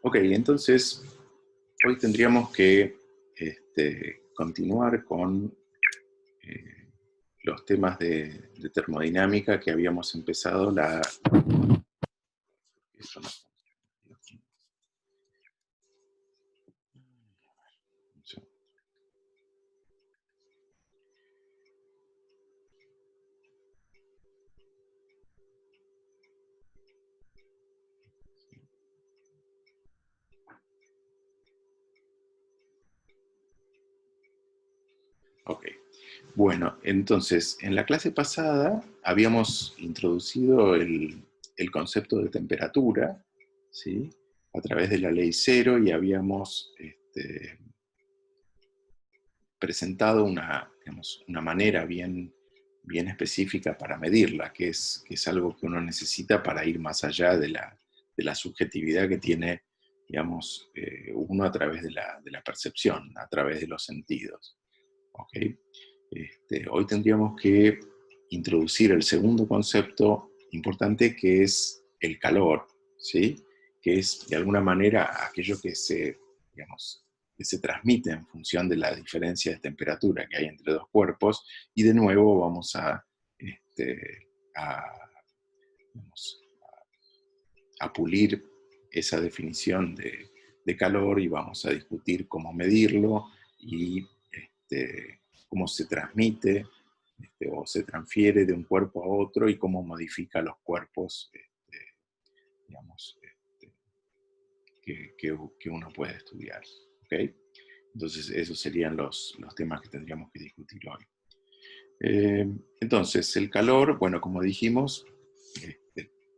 Ok, entonces hoy tendríamos que continuar con los temas de termodinámica que habíamos empezado la... Eso no funciona. Ok, bueno, entonces en la clase pasada habíamos introducido el concepto de temperatura, ¿sí? A través de la ley cero, y habíamos presentado digamos, una manera bien específica para medirla, que es algo que uno necesita para ir más allá de la subjetividad que tiene, digamos, uno a través de la percepción, a través de los sentidos. ¿Okay? Hoy tendríamos que introducir el segundo concepto importante, que es el calor, ¿sí? Que es de alguna manera aquello digamos, que se transmite en función de la diferencia de temperatura que hay entre dos cuerpos, y de nuevo vamos a, digamos, a pulir esa definición de calor, y vamos a discutir cómo medirlo y cómo se transmite o se transfiere de un cuerpo a otro, y cómo modifica los cuerpos digamos, que uno puede estudiar. ¿Okay? Entonces esos serían los temas que tendríamos que discutir hoy. Entonces, el calor, bueno, como dijimos,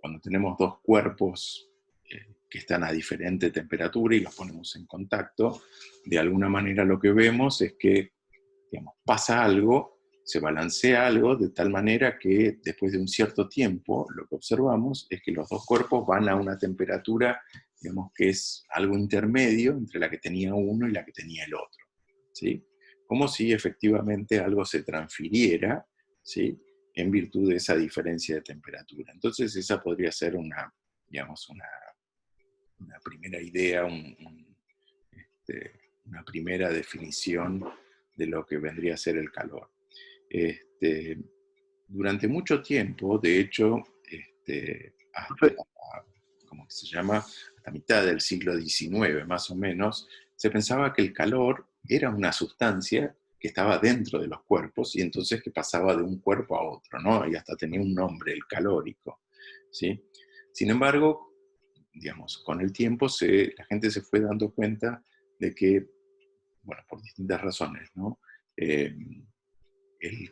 cuando tenemos dos cuerpos que están a diferente temperatura y los ponemos en contacto, de alguna manera lo que vemos es que, digamos, pasa algo, se balancea algo de tal manera que después de un cierto tiempo lo que observamos es que los dos cuerpos van a una temperatura, digamos, que es algo intermedio entre la que tenía uno y la que tenía el otro, ¿sí? Como si efectivamente algo se transfiriera, ¿sí? En virtud de esa diferencia de temperatura. Entonces esa podría ser digamos, una primera idea, una primera definición de lo que vendría a ser el calor. Durante mucho tiempo, de hecho, hasta, ¿cómo se llama? Hasta mitad del siglo XIX, más o menos, se pensaba que el calor era una sustancia que estaba dentro de los cuerpos, y entonces que pasaba de un cuerpo a otro, ¿no? Y hasta tenía un nombre, el calórico, ¿sí? Sin embargo, digamos, con el tiempo la gente se fue dando cuenta de que, bueno, por distintas razones, ¿no? El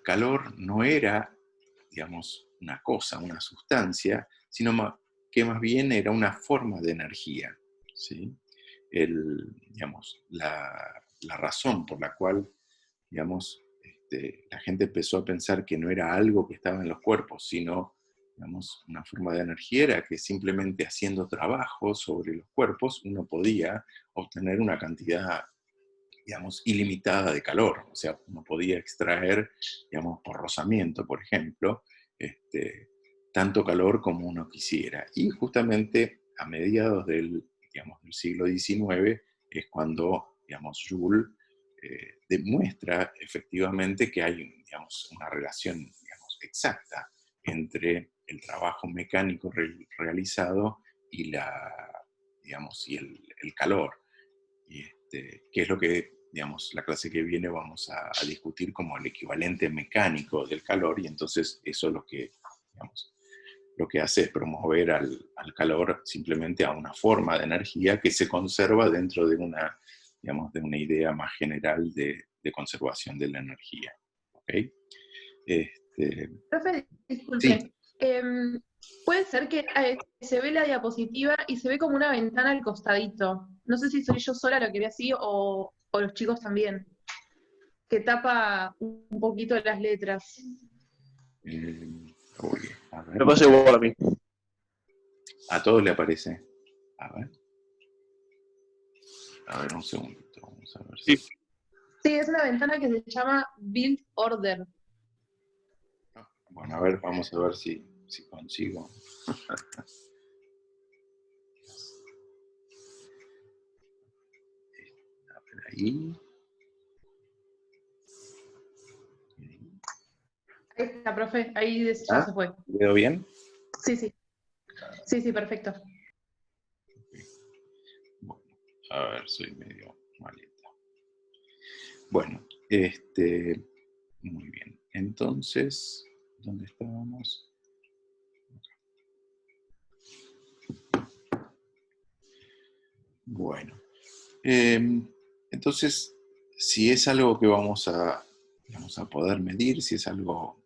calor no era, digamos, una cosa, una sustancia, sino que más bien era una forma de energía, ¿sí? Digamos, la razón por la cual, digamos, la gente empezó a pensar que no era algo que estaba en los cuerpos, sino, digamos, una forma de energía, era que simplemente haciendo trabajo sobre los cuerpos uno podía obtener una cantidad, digamos, ilimitada de calor. O sea, uno podía extraer, digamos, por rozamiento, por ejemplo, tanto calor como uno quisiera. Y justamente a mediados digamos, del siglo XIX es cuando, digamos, Joule demuestra efectivamente que hay, digamos, una relación, digamos, exacta entre el trabajo mecánico realizado y digamos, y el calor. Y que es lo que, digamos, la clase que viene vamos a discutir como el equivalente mecánico del calor, y entonces eso es lo que, digamos, lo que hace es promover al calor simplemente a una forma de energía que se conserva dentro de una, digamos, de una idea más general de conservación de la energía. ¿Ok? Profe, Sí, disculpe. Puede ser que se ve la diapositiva y se ve como una ventana al costadito. No sé si soy yo sola lo que ve así o los chicos también, que tapa un poquito las letras. uy, a Me ver, pasa igual a mí. a todos le aparece. A ver un segundito, vamos a ver si... Sí. Sí, es una ventana que se llama Build Order. Bueno, a ver, vamos a ver si consigo. A ver ahí. Ahí está, profe, ahí ya ¿Ah? se fue. ¿Veo bien? Sí, sí. Sí, sí, perfecto. Bueno, a ver, soy medio maleta. Bueno, muy bien. Entonces, ¿dónde estábamos? Bueno, entonces, si es algo que vamos a poder medir, si es algo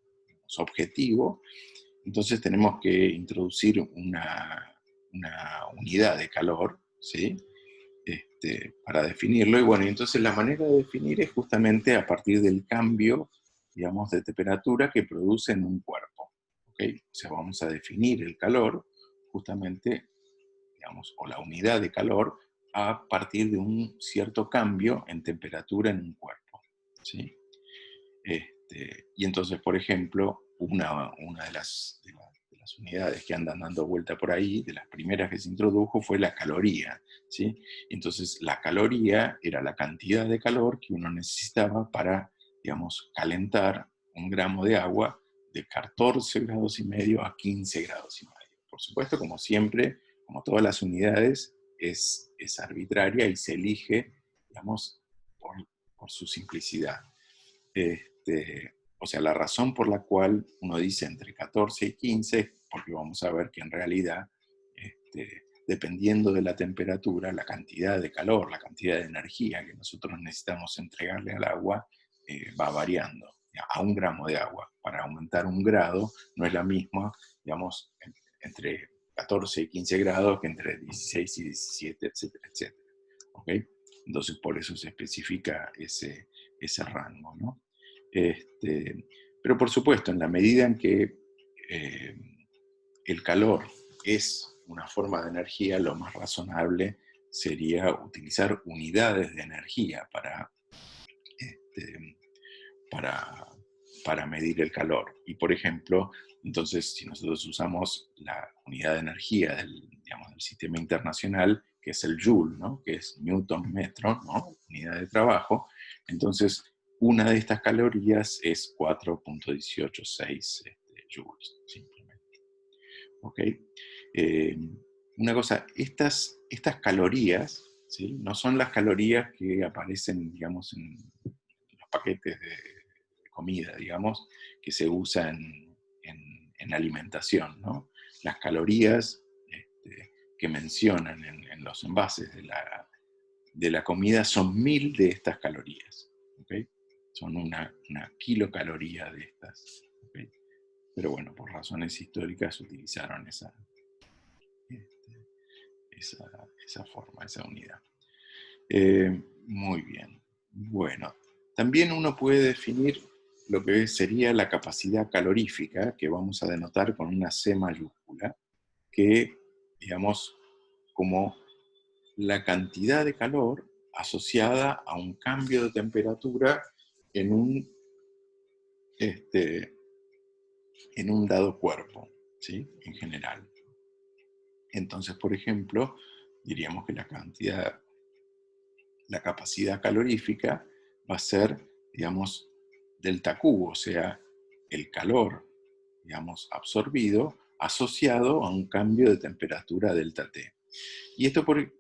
objetivo, entonces tenemos que introducir una unidad de calor, ¿sí? Para definirlo. Y bueno, entonces la manera de definir es justamente a partir del cambio, digamos, de temperatura que produce en un cuerpo. ¿Ok? O sea, vamos a definir el calor justamente, digamos, o la unidad de calor a partir de un cierto cambio en temperatura en un cuerpo. ¿Sí? Y entonces, por ejemplo, una de las unidades que andan dando vuelta por ahí, de las primeras que se introdujo, fue la caloría. ¿Sí? Entonces, la caloría era la cantidad de calor que uno necesitaba para, digamos, calentar un gramo de agua de 14 grados y medio a 15 grados y medio. Por supuesto, como siempre, como todas las unidades, es arbitraria y se elige, digamos, por su simplicidad. O sea, la razón por la cual uno dice entre 14 y 15, porque vamos a ver que en realidad, dependiendo de la temperatura, la cantidad de calor, la cantidad de energía que nosotros necesitamos entregarle al agua, va variando. A un gramo de agua, para aumentar un grado, no es la misma, digamos, entre 14 y 15 grados que entre 16 y 17, etcétera, etcétera. ¿Ok? Entonces, por eso se especifica ese rango, ¿no? Pero por supuesto, en la medida en que el calor es una forma de energía, lo más razonable sería utilizar unidades de energía para medir el calor. Y por ejemplo, entonces, si nosotros usamos la unidad de energía digamos, del sistema internacional, que es el Joule, ¿no? Que es Newton metro, ¿no? Unidad de trabajo, entonces una de estas calorías es 4.186 joules, simplemente. ¿Ok? Una cosa, estas calorías, ¿sí? No son las calorías que aparecen, digamos, en los paquetes de comida, digamos, que se usa en alimentación, ¿no? Las calorías que mencionan en los envases de la comida son 1000 de estas calorías. ¿Okay? Son una kilocaloría de estas. ¿Okay? Pero bueno, por razones históricas utilizaron esa forma, esa unidad. Muy bien. Bueno, también uno puede definir lo que sería la capacidad calorífica, que vamos a denotar con una C mayúscula, que, digamos, como la cantidad de calor asociada a un cambio de temperatura en un dado cuerpo, ¿sí? En general. Entonces, por ejemplo, diríamos que la capacidad calorífica va a ser, digamos, delta Q, o sea, el calor, digamos, absorbido asociado a un cambio de temperatura delta T. Y esto, por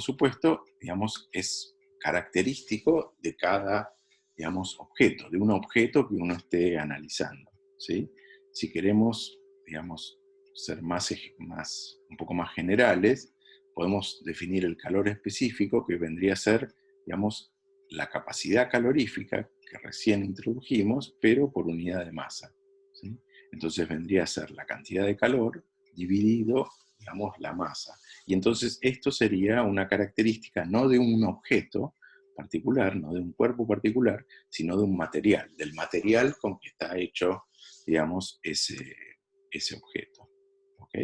supuesto, digamos, es característico de cada, digamos, objeto, de un objeto que uno esté analizando, ¿sí? Si queremos, digamos, ser un poco más generales, podemos definir el calor específico, que vendría a ser, digamos, la capacidad calorífica que recién introdujimos, pero por unidad de masa, ¿sí? Entonces vendría a ser la cantidad de calor dividido, digamos, la masa. Y entonces esto sería una característica no de un objeto particular, no de un cuerpo particular, sino de un material, del material con que está hecho, digamos, ese objeto. ¿Ok?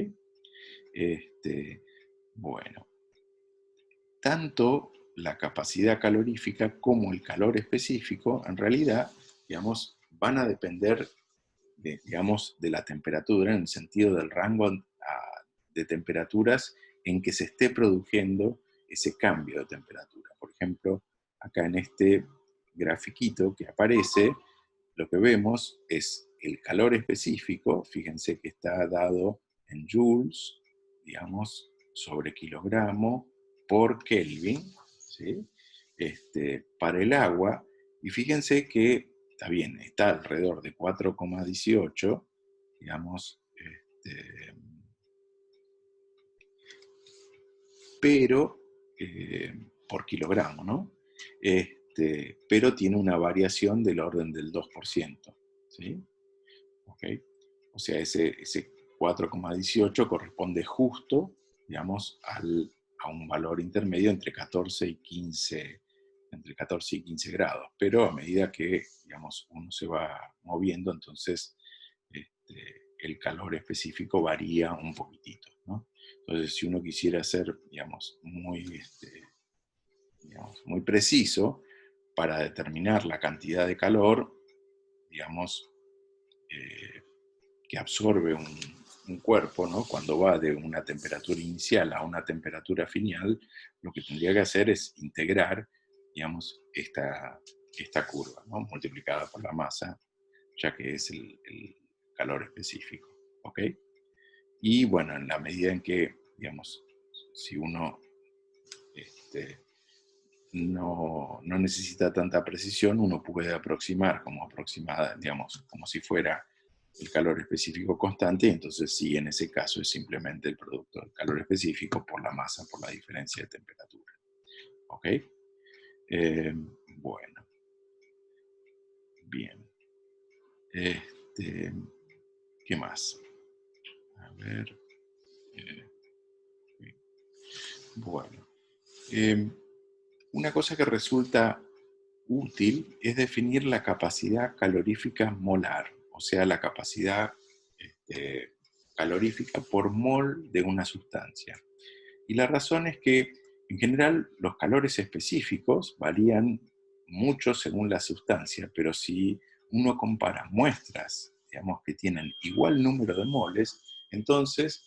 Bueno, tanto la capacidad calorífica como el calor específico, en realidad, digamos, van a depender digamos, de la temperatura, en el sentido del rango de temperaturas en que se esté produciendo ese cambio de temperatura. Por ejemplo, acá en este grafiquito que aparece, lo que vemos es el calor específico, fíjense que está dado en joules, digamos, sobre kilogramo por Kelvin, ¿sí? Para el agua, y fíjense que está bien, está alrededor de 4,18, digamos, pero por kilogramo, ¿no? Pero tiene una variación del orden del 2%, ¿sí? ¿Okay? O sea, ese 4,18 corresponde justo, digamos, a un valor intermedio entre 14 y 15, entre 14 y 15 grados. Pero a medida que, digamos, uno se va moviendo, entonces el calor específico varía un poquitito, ¿no? Entonces, si uno quisiera ser, digamos, muy preciso para determinar la cantidad de calor, digamos, que absorbe un cuerpo, ¿no? Cuando va de una temperatura inicial a una temperatura final, lo que tendría que hacer es integrar, digamos, esta curva, ¿no? Multiplicada por la masa, ya que es el calor específico, ¿ok? Y bueno, en la medida en que, digamos, si uno no necesita tanta precisión, uno puede aproximar digamos, como si fuera el calor específico constante, y entonces sí, en ese caso es simplemente el producto del calor específico por la masa, por la diferencia de temperatura. ¿Ok? Bueno, bien. ¿Qué más? A ver. Bueno. Una cosa que resulta útil es definir la capacidad calorífica molar, o sea, la capacidad calorífica por mol de una sustancia. Y la razón es que, en general, los calores específicos varían mucho según la sustancia, pero si uno compara muestras, digamos, que tienen igual número de moles, entonces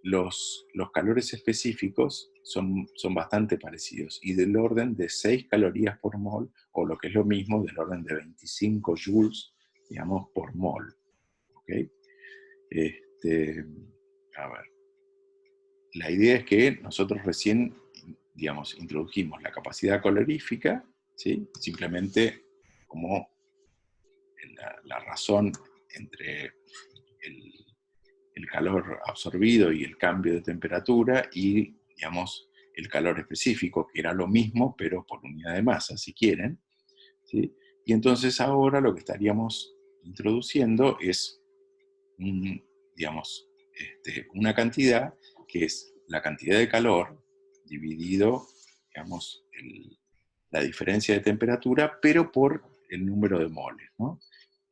los calores específicos son bastante parecidos y del orden de 6 calorías por mol, o lo que es lo mismo, del orden de 25 joules, digamos, por mol. ¿Ok? A ver. La idea es que nosotros recién, digamos, introdujimos la capacidad calorífica, ¿sí? Simplemente como la razón entre el calor absorbido y el cambio de temperatura y, digamos, el calor específico, que era lo mismo, pero por unidad de masa, si quieren, ¿sí? Y entonces ahora lo que estaríamos introduciendo es, digamos, una cantidad que es la cantidad de calor dividido, digamos, la diferencia de temperatura, pero por el número de moles, ¿no?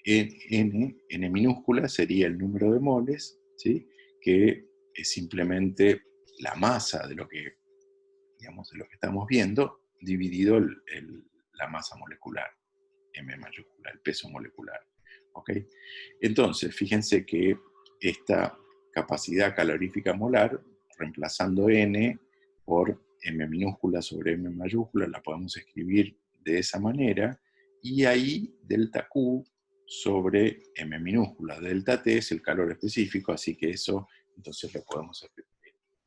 N minúscula sería el número de moles, ¿sí? Que es simplemente la masa de lo que, digamos, de lo que estamos viendo, dividido la masa molecular, M mayúscula, el peso molecular. ¿Ok? Entonces, fíjense que esta capacidad calorífica molar, reemplazando N por M minúscula sobre M mayúscula, la podemos escribir de esa manera, y ahí delta Q sobre M minúscula. Delta T es el calor específico, así que eso entonces lo podemos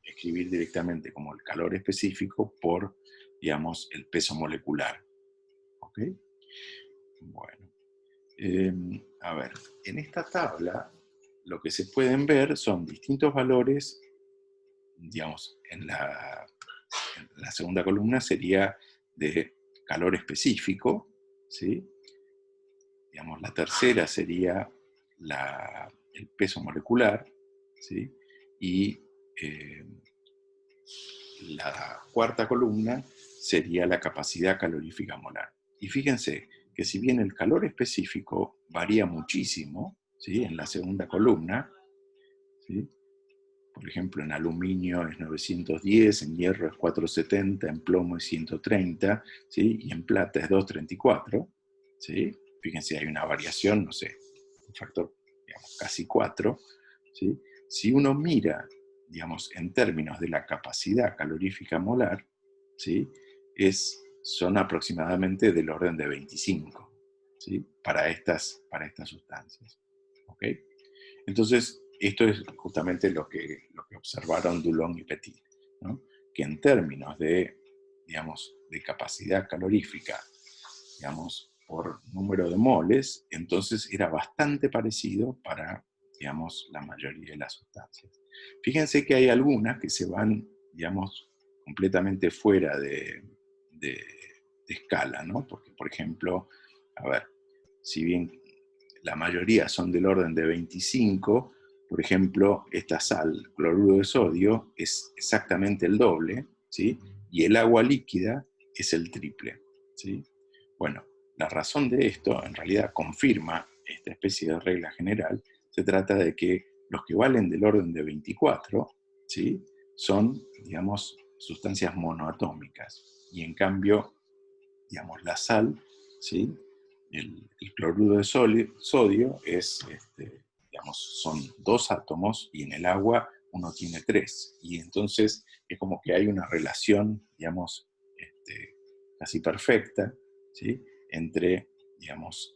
escribir directamente como el calor específico por, digamos, el peso molecular. ¿Ok? Bueno. A ver, en esta tabla lo que se pueden ver son distintos valores, digamos, en la segunda columna sería de calor específico, ¿sí? Digamos, la tercera sería el peso molecular, ¿sí? Y la cuarta columna sería la capacidad calorífica molar. Y fíjense que si bien el calor específico varía muchísimo, ¿sí? En la segunda columna, ¿sí? Por ejemplo, en aluminio es 910, en hierro es 470, en plomo es 130, ¿sí? Y en plata es 234, ¿sí? Fíjense, hay una variación, no sé, un factor, digamos, casi 4, ¿sí? Si uno mira, digamos, en términos de la capacidad calorífica molar, ¿sí? Son aproximadamente del orden de 25, ¿sí? Para estas sustancias, ¿ok? Entonces, esto es justamente lo que observaron Dulong y Petit, ¿no? Que en términos de, digamos, de capacidad calorífica, digamos, por número de moles, entonces era bastante parecido para, digamos, la mayoría de las sustancias. Fíjense que hay algunas que se van, digamos, completamente fuera de escala, ¿no? Porque, por ejemplo, a ver, si bien la mayoría son del orden de 25, por ejemplo, esta sal, cloruro de sodio, es exactamente el doble, ¿sí? Y el agua líquida es el triple, ¿sí? Bueno, la razón de esto, en realidad, confirma esta especie de regla general. Se trata de que los que valen del orden de 24, ¿sí? Son, digamos, sustancias monoatómicas. Y en cambio, digamos, la sal, ¿sí? El cloruro de sodio es, digamos, son 2 átomos y en el agua uno tiene 3. Y entonces es como que hay una relación, digamos, casi perfecta, ¿sí? Entre, digamos,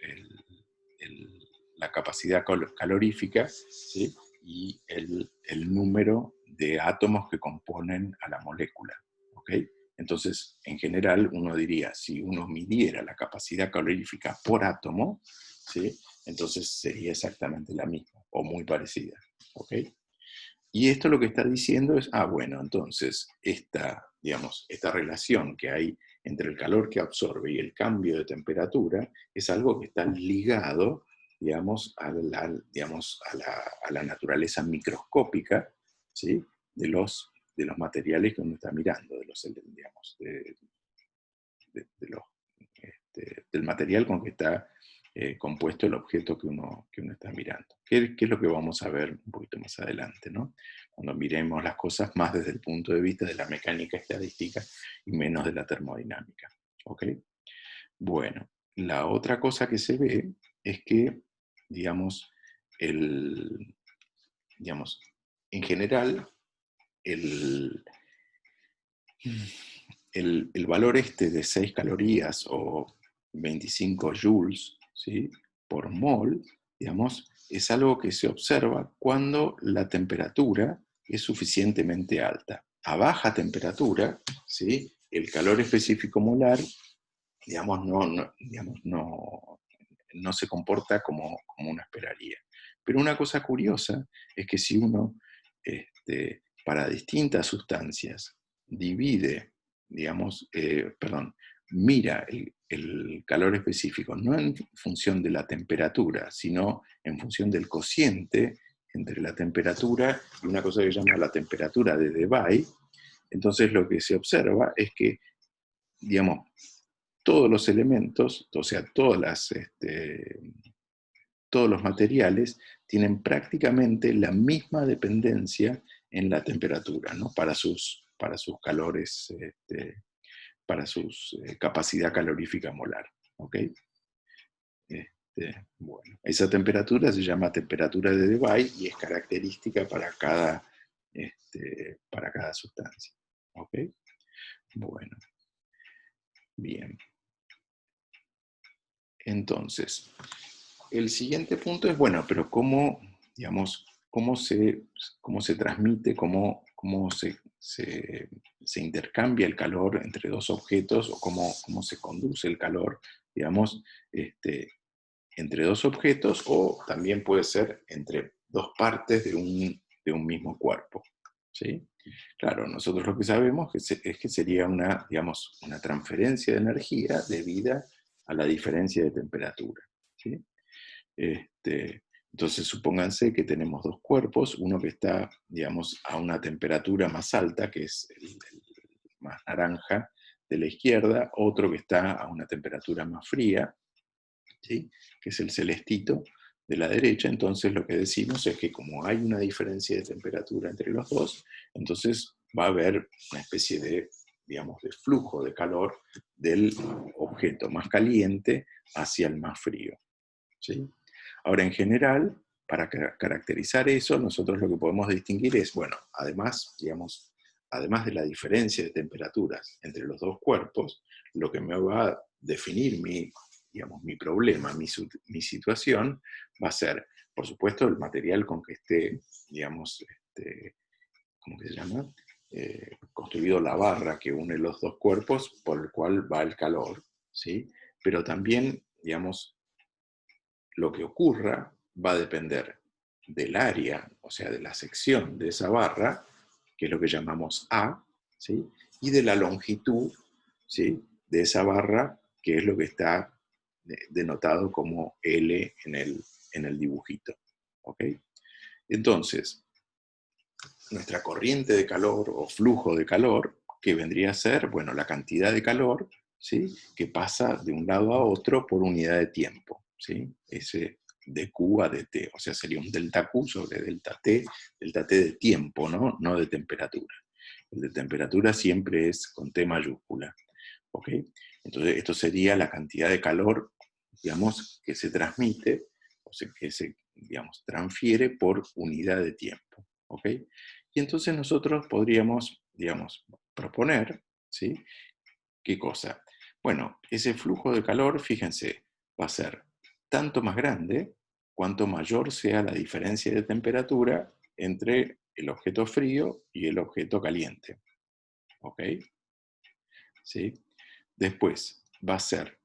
la capacidad calorífica, ¿sí? Y el número de átomos que componen a la molécula, ¿ok? Entonces, en general, uno diría, si uno midiera la capacidad calorífica por átomo, ¿sí? Entonces sería exactamente la misma, o muy parecida, ¿ok? Y esto lo que está diciendo es, bueno, entonces, digamos, esta relación que hay entre el calor que absorbe y el cambio de temperatura es algo que está ligado, digamos, digamos, a la naturaleza microscópica, ¿sí? de los materiales que uno está mirando, digamos, del material con que está compuesto el objeto que uno está mirando. ¿Qué es lo que vamos a ver un poquito más adelante, ¿no? Cuando miremos las cosas más desde el punto de vista de la mecánica estadística y menos de la termodinámica. ¿Ok? Bueno, la otra cosa que se ve es que, digamos, digamos, en general, el valor de 6 calorías o 25 joules, ¿sí? Por mol, digamos, es algo que se observa cuando la temperatura es suficientemente alta. A baja temperatura, ¿sí? El calor específico molar, digamos, no se comporta como uno esperaría. Pero una cosa curiosa es que si uno, para distintas sustancias, divide, digamos, mira el calor específico, no en función de la temperatura, sino en función del cociente entre la temperatura y una cosa que se llama la temperatura de Debye, entonces lo que se observa es que, digamos, todos los elementos, o sea, todos los materiales tienen prácticamente la misma dependencia en la temperatura, ¿no? Para sus calores, para su capacidad calorífica molar. ¿Ok? Bueno, esa temperatura se llama temperatura de Debye y es característica para cada sustancia. ¿Ok? Bueno, bien. Entonces, el siguiente punto es, bueno, pero ¿cómo, digamos, cómo se transmite, cómo se intercambia el calor entre dos objetos o cómo se conduce el calor, digamos, entre dos objetos o también puede ser entre dos partes de un mismo cuerpo, ¿sí? Claro, nosotros lo que sabemos es que sería una, digamos, una transferencia de energía debida a la diferencia de temperatura, ¿sí? Entonces, supónganse que tenemos dos cuerpos, uno que está, digamos, a una temperatura más alta, que es el más naranja de la izquierda, otro que está a una temperatura más fría, ¿sí? Que es el celestito de la derecha. Entonces lo que decimos es que como hay una diferencia de temperatura entre los dos, entonces va a haber una especie de, digamos, de flujo de calor del objeto más caliente hacia el más frío, ¿sí? Ahora, en general, para caracterizar eso, nosotros lo que podemos distinguir es, bueno, además, digamos, además de la diferencia de temperaturas entre los dos cuerpos, lo que me va a definir mi, digamos, mi problema, mi situación, va a ser, por supuesto, el material con que esté, digamos, ¿cómo que se llama? Construido la barra que une los dos cuerpos por el cual va el calor, ¿sí? Pero también, digamos, lo que ocurra va a depender del área, o sea, de la sección de esa barra, que es lo que llamamos A, ¿sí? Y de la longitud, ¿sí? De esa barra, que es lo que está denotado como L en el dibujito, ¿ok? Entonces, nuestra corriente de calor o flujo de calor, que vendría a ser, bueno, la cantidad de calor, ¿sí? Que pasa de un lado a otro por unidad de tiempo, ¿sí? Ese de Q a dt, o sea, sería un delta Q sobre delta T de tiempo, ¿no? No de temperatura. El de temperatura siempre es con T mayúscula, ¿ok? Entonces, esto sería la cantidad de calor, digamos, que se transmite, o sea, que se, digamos, transfiere por unidad de tiempo, ¿ok? Y entonces nosotros podríamos, digamos, proponer, ¿sí? ¿Qué cosa? Bueno, ese flujo de calor, fíjense, va a ser tanto más grande cuanto mayor sea la diferencia de temperatura entre el objeto frío y el objeto caliente. ¿Ok? ¿Sí? Después va a ser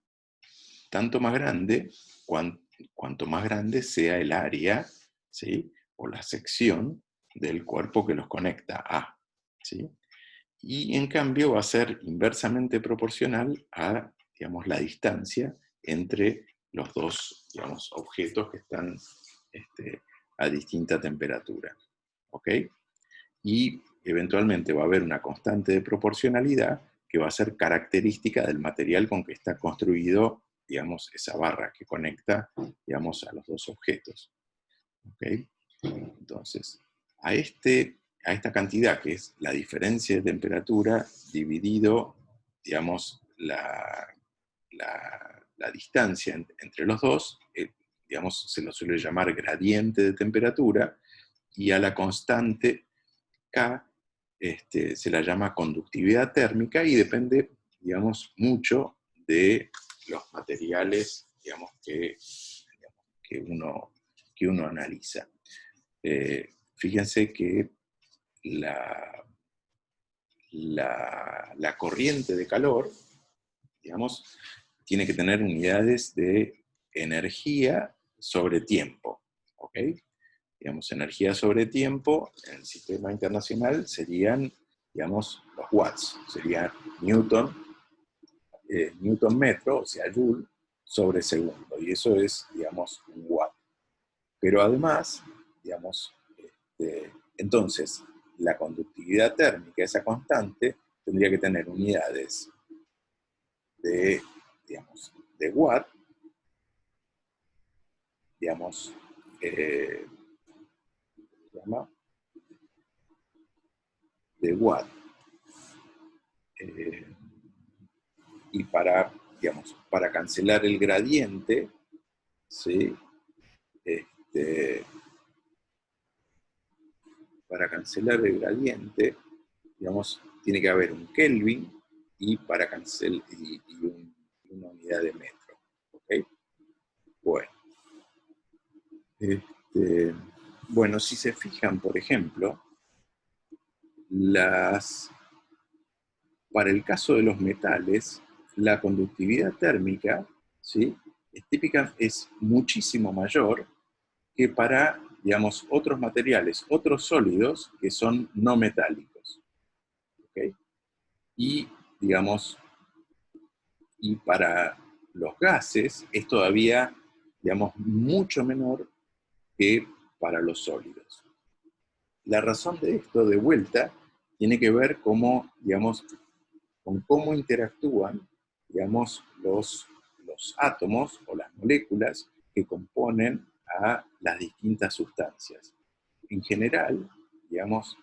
tanto más grande cuanto más grande sea el área, ¿sí? O la sección del cuerpo que los conecta a, ¿sí? Y en cambio va a ser inversamente proporcional a, digamos, la distancia entre los dos, digamos, objetos que están a distinta temperatura, ¿ok? Y eventualmente va a haber una constante de proporcionalidad que va a ser característica del material con que está construido, digamos, esa barra que conecta, digamos, a los dos objetos, ¿ok? Entonces, a esta cantidad, que es la diferencia de temperatura dividido, digamos, la distancia entre los dos, digamos, se lo suele llamar gradiente de temperatura, y a la constante K se la llama conductividad térmica y depende, digamos, mucho de los materiales, digamos, que uno analiza. Fíjense que la corriente de calor, digamos, tiene que tener unidades de energía sobre tiempo, ¿ok? Digamos, energía sobre tiempo en el sistema internacional serían, digamos, los watts, sería Newton, Newton metro, o sea, Joule, sobre segundo, y eso es, digamos, un watt. Pero además, digamos, entonces, la conductividad térmica, esa constante, tendría que tener unidades de, digamos, de watt, digamos, ¿se llama? De watt. Y para, digamos, para cancelar el gradiente, ¿sí? Para cancelar el gradiente, digamos, tiene que haber un Kelvin y para cancelar una unidad de metro. ¿Ok? Bueno. Bueno, si se fijan, por ejemplo, para el caso de los metales, la conductividad térmica, ¿sí? Es muchísimo mayor que para, digamos, otros materiales, otros sólidos que son no metálicos. ¿Ok? Y, digamos, y para los gases es todavía, digamos, mucho menor que para los sólidos. La razón de esto, de vuelta, tiene que ver cómo, digamos, con cómo interactúan, digamos, los átomos o las moléculas que componen a las distintas sustancias. En general, digamos,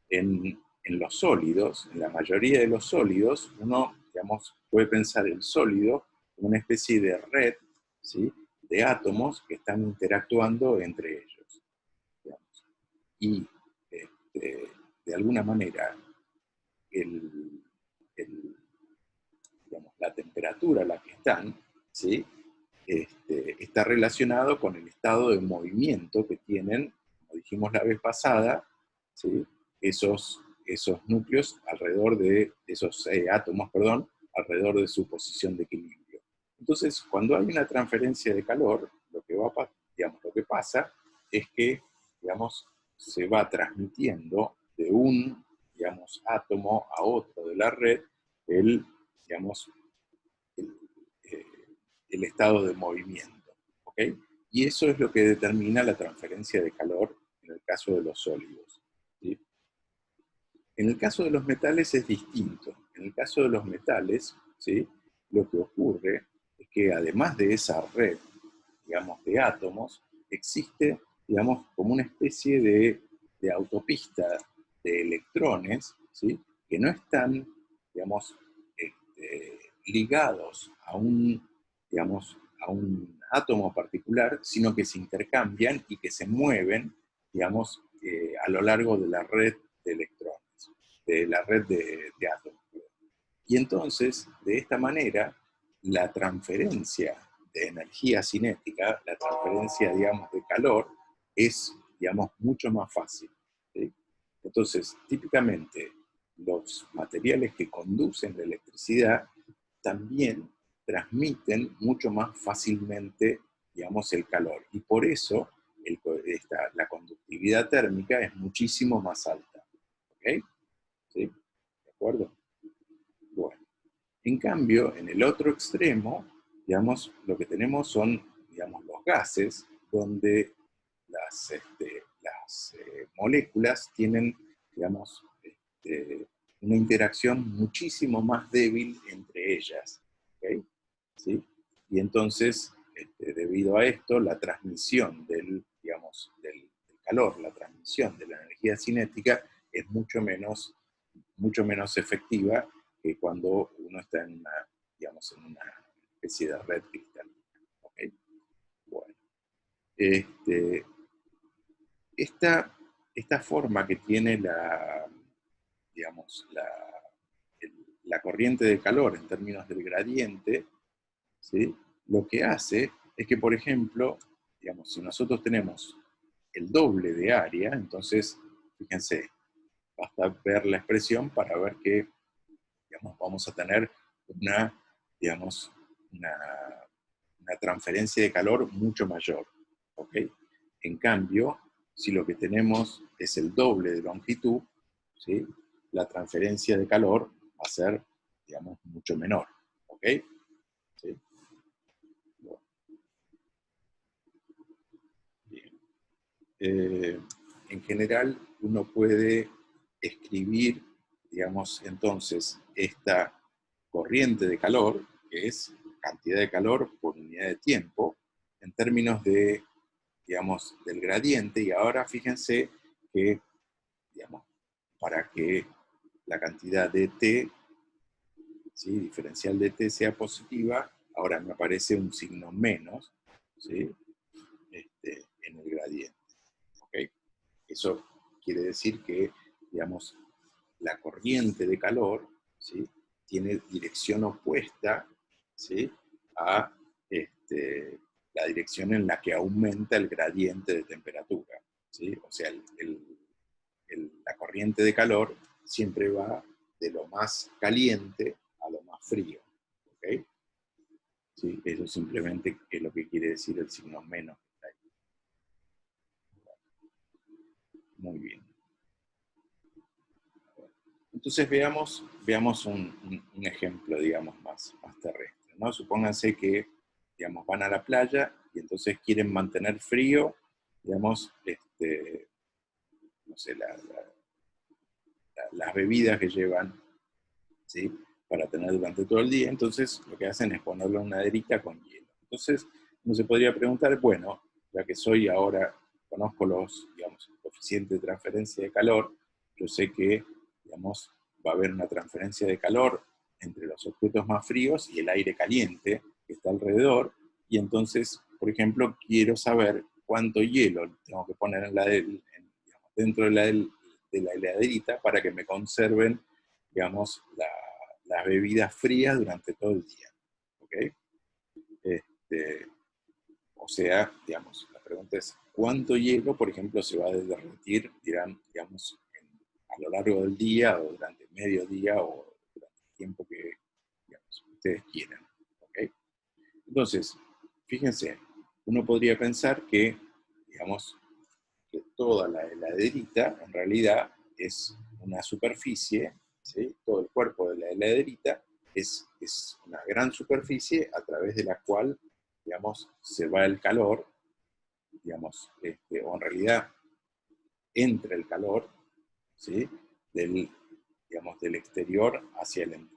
en los sólidos, en la mayoría de los sólidos, uno, digamos, puede pensar el sólido como una especie de red, ¿sí?, de átomos que están interactuando entre ellos, digamos. Y de alguna manera, digamos, la temperatura a la que están, ¿sí?, está relacionado con el estado de movimiento que tienen, como dijimos la vez pasada, ¿sí?, esos núcleos alrededor de esos átomos, perdón, alrededor de su posición de equilibrio. Entonces, cuando hay una transferencia de calor, lo que pasa es que, digamos, se va transmitiendo de un, digamos, átomo a otro de la red digamos, el, eh, el estado de movimiento. ¿Ok? Y eso es lo que determina la transferencia de calor en el caso de los sólidos. ¿Sí? En el caso de los metales es distinto. En el caso de los metales, ¿sí?, lo que ocurre es que además de esa red, digamos, de átomos, existe, digamos, como una especie de autopista de electrones, ¿sí?, que no están, digamos, ligados digamos, a un átomo particular, sino que se intercambian y que se mueven, digamos, a lo largo de la red de electrones, de la red de átomos. Y entonces, de esta manera, la transferencia de energía cinética, la transferencia, digamos, de calor, es, digamos, mucho más fácil. ¿Sí? Entonces, típicamente, los materiales que conducen la electricidad también transmiten mucho más fácilmente, digamos, el calor. Y por eso la conductividad térmica es muchísimo más alta. ¿Ok? ¿Sí? ¿De acuerdo? Bueno. En cambio, en el otro extremo, digamos, lo que tenemos son, digamos, los gases, donde las moléculas tienen, digamos, una interacción muchísimo más débil entre ellas. ¿Okay? ¿Sí? Y entonces, debido a esto, la transmisión digamos, del calor, la transmisión de la energía cinética es mucho menos efectiva que cuando uno está digamos, en una especie de red cristalina. ¿Okay? Bueno. Esta forma que tiene digamos, la corriente de calor en términos del gradiente, ¿sí?, lo que hace es que, por ejemplo, digamos, si nosotros tenemos el doble de área, entonces, fíjense, basta ver la expresión para ver que, digamos, vamos a tener digamos, una transferencia de calor mucho mayor. ¿Ok? En cambio, si lo que tenemos es el doble de longitud, ¿sí?, la transferencia de calor va a ser, digamos, mucho menor. ¿Ok? ¿Sí? Bueno. Bien. En general, uno puede escribir, digamos, entonces, esta corriente de calor, que es cantidad de calor por unidad de tiempo, en términos de, digamos, del gradiente, y ahora fíjense que, digamos, para que la cantidad de T, ¿sí?, diferencial de T sea positiva, ahora me aparece un signo menos, ¿sí?, en el gradiente. ¿Okay? Eso quiere decir que, digamos, la corriente de calor, ¿sí?, tiene dirección opuesta, ¿sí?, a la dirección en la que aumenta el gradiente de temperatura. ¿Sí? O sea, la corriente de calor siempre va de lo más caliente a lo más frío. ¿Ok? ¿Sí? Eso simplemente es lo que quiere decir el signo menos. Muy bien. Entonces veamos un ejemplo, digamos, más terrestre, ¿no? Supónganse que, digamos, van a la playa y entonces quieren mantener frío, digamos, no sé, las bebidas que llevan, ¿sí? Para tener durante todo el día. Entonces lo que hacen es ponerle una heladera con hielo. Entonces uno se podría preguntar, bueno, ya que soy ahora, conozco los, digamos, coeficientes de transferencia de calor, yo sé que, digamos, va a haber una transferencia de calor entre los objetos más fríos y el aire caliente que está alrededor, y entonces, por ejemplo, quiero saber cuánto hielo tengo que poner digamos, dentro de la heladerita para que me conserven, digamos, las bebidas frías durante todo el día. ¿Ok? O sea, digamos, la pregunta es, ¿cuánto hielo, por ejemplo, se va a derretir, digamos, a lo largo del día o durante medio día o durante el tiempo que, digamos, ustedes quieran? ¿Ok? Entonces, fíjense, uno podría pensar que, digamos, que toda la heladerita en realidad es una superficie, ¿sí? Todo el cuerpo de la heladerita es una gran superficie a través de la cual, digamos, se va el calor, digamos, o en realidad entra el calor, ¿sí? Digamos, del exterior hacia el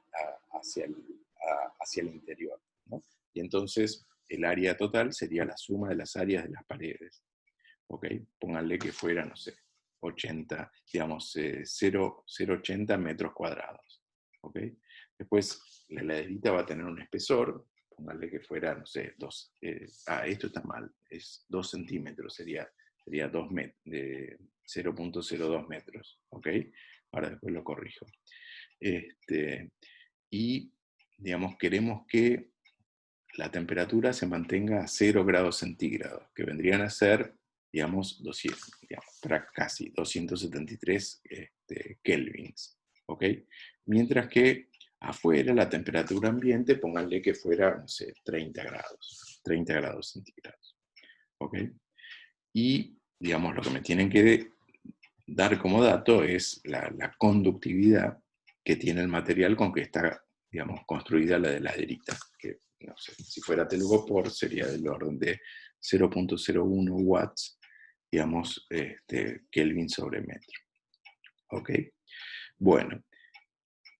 interior, ¿no? Y entonces el área total sería la suma de las áreas de las paredes. ¿Ok? Pónganle que fuera, no sé, 80, digamos, 0,80 metros cuadrados. ¿Ok? Después la heladerita va a tener un espesor, pónganle que fuera, no sé, esto está mal, es 2 centímetros, sería 0,02 metros. ¿Ok? Ahora después lo corrijo. Y, digamos, queremos que la temperatura se mantenga a 0 grados centígrados, que vendrían a ser, digamos, casi 273 kelvins. ¿Ok? Mientras que afuera la temperatura ambiente, pónganle que fuera, no sé, 30 grados centígrados. ¿Ok? Y, digamos, lo que me tienen que dar como dato es la conductividad que tiene el material con que está, digamos, construida la heladerita, que no sé, si fuera telgopor sería del orden de 0,01 watts, digamos, Kelvin sobre metro. ¿Ok? Bueno,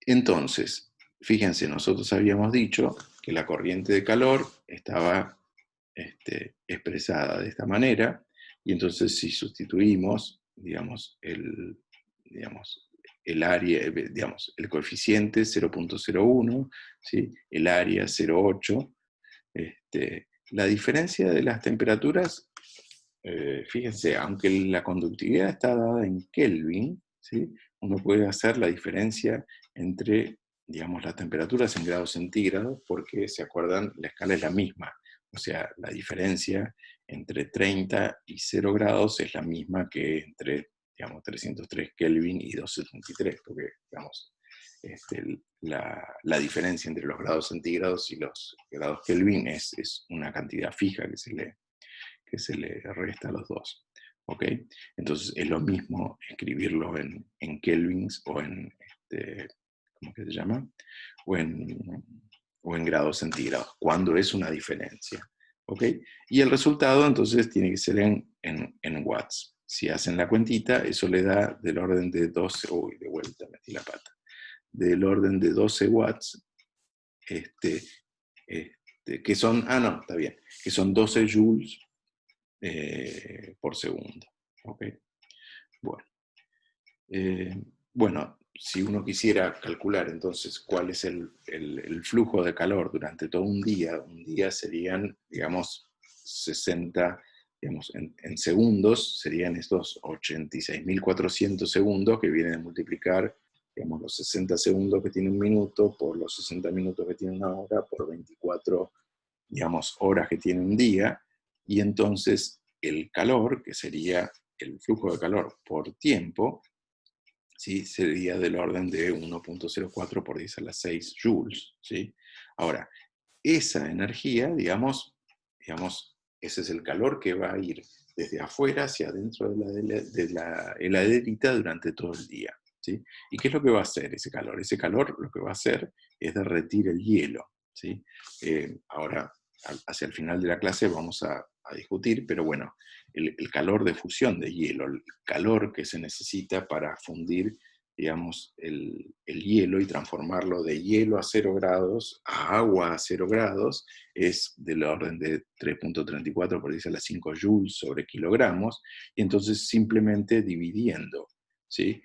entonces, fíjense, nosotros habíamos dicho que la corriente de calor estaba expresada de esta manera, y entonces si sustituimos, digamos, el área, digamos, el coeficiente 0,01, ¿sí? El área 0,8, la diferencia de las temperaturas, fíjense, aunque la conductividad está dada en Kelvin, ¿sí? Uno puede hacer la diferencia entre, digamos, las temperaturas en grados centígrados, porque, ¿se acuerdan? La escala es la misma. O sea, la diferencia entre 30 y 0 grados es la misma que entre, digamos, 303 Kelvin y 273, porque, digamos, la diferencia entre los grados centígrados y los grados Kelvin es una cantidad fija que se le resta a los dos. ¿Ok? Entonces es lo mismo escribirlo en kelvins o en, ¿cómo que se llama? O en grados centígrados, cuando es una diferencia. ¿Ok? Y el resultado entonces tiene que ser en watts. Si hacen la cuentita, eso le da del orden de 12, uy, de vuelta metí la pata, del orden de 12 watts, que son, no, está bien, que son 12 joules por segundo. ¿Ok? Bueno. Bueno, si uno quisiera calcular entonces cuál es el flujo de calor durante todo un día serían, digamos, 60, digamos, en segundos, serían estos 86.400 segundos que vienen a multiplicar, digamos, los 60 segundos que tiene un minuto por los 60 minutos que tiene una hora por 24, digamos, horas que tiene un día, y entonces el calor, que sería el flujo de calor por tiempo, ¿sí? Sería del orden de 1,04 por 10 a la 6 joules. ¿Sí? Ahora, esa energía, digamos, ese es el calor que va a ir desde afuera hacia adentro de la heladerita durante todo el día. ¿Sí? ¿Y qué es lo que va a hacer ese calor? Ese calor lo que va a hacer es derretir el hielo. ¿Sí? Ahora, hacia el final de la clase vamos a discutir, pero bueno, el calor de fusión de hielo, el calor que se necesita para fundir, digamos, el hielo y transformarlo de hielo a 0 grados a agua a 0 grados, es del orden de 3.34 por 10 a la 5 joules sobre kilogramos, y entonces simplemente dividiendo, ¿sí?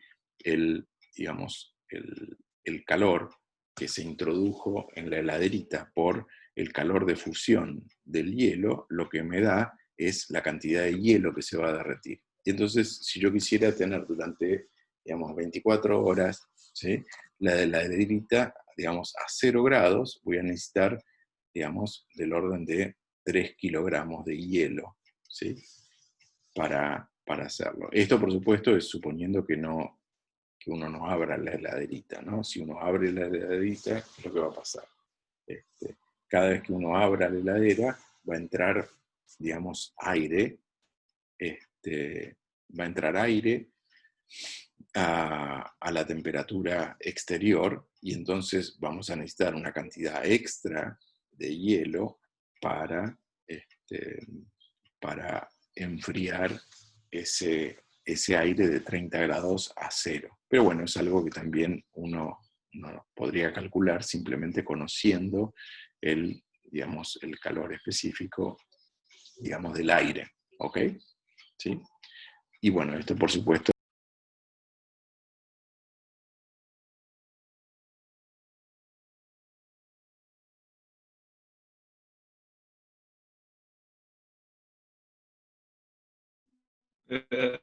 Digamos, el calor que se introdujo en la heladerita por el calor de fusión del hielo, lo que me da es la cantidad de hielo que se va a derretir. Y entonces, si yo quisiera tener durante, digamos, 24 horas, ¿sí?, la heladerita, digamos, a 0 grados, voy a necesitar, digamos, del orden de 3 kilogramos de hielo, ¿sí?, para hacerlo. Esto, por supuesto, es suponiendo que uno no abra la heladerita, ¿no? Si uno abre la heladerita, ¿qué es lo que va a pasar? Cada vez que uno abra la heladera, va a entrar, digamos, aire, va a entrar aire a la temperatura exterior, y entonces vamos a necesitar una cantidad extra de hielo para, para enfriar ese aire de 30 grados a 0. Pero bueno, es algo que también uno podría calcular simplemente conociendo digamos, el calor específico, digamos, del aire. ¿Ok? ¿Sí? Y bueno, esto por supuesto. Eh,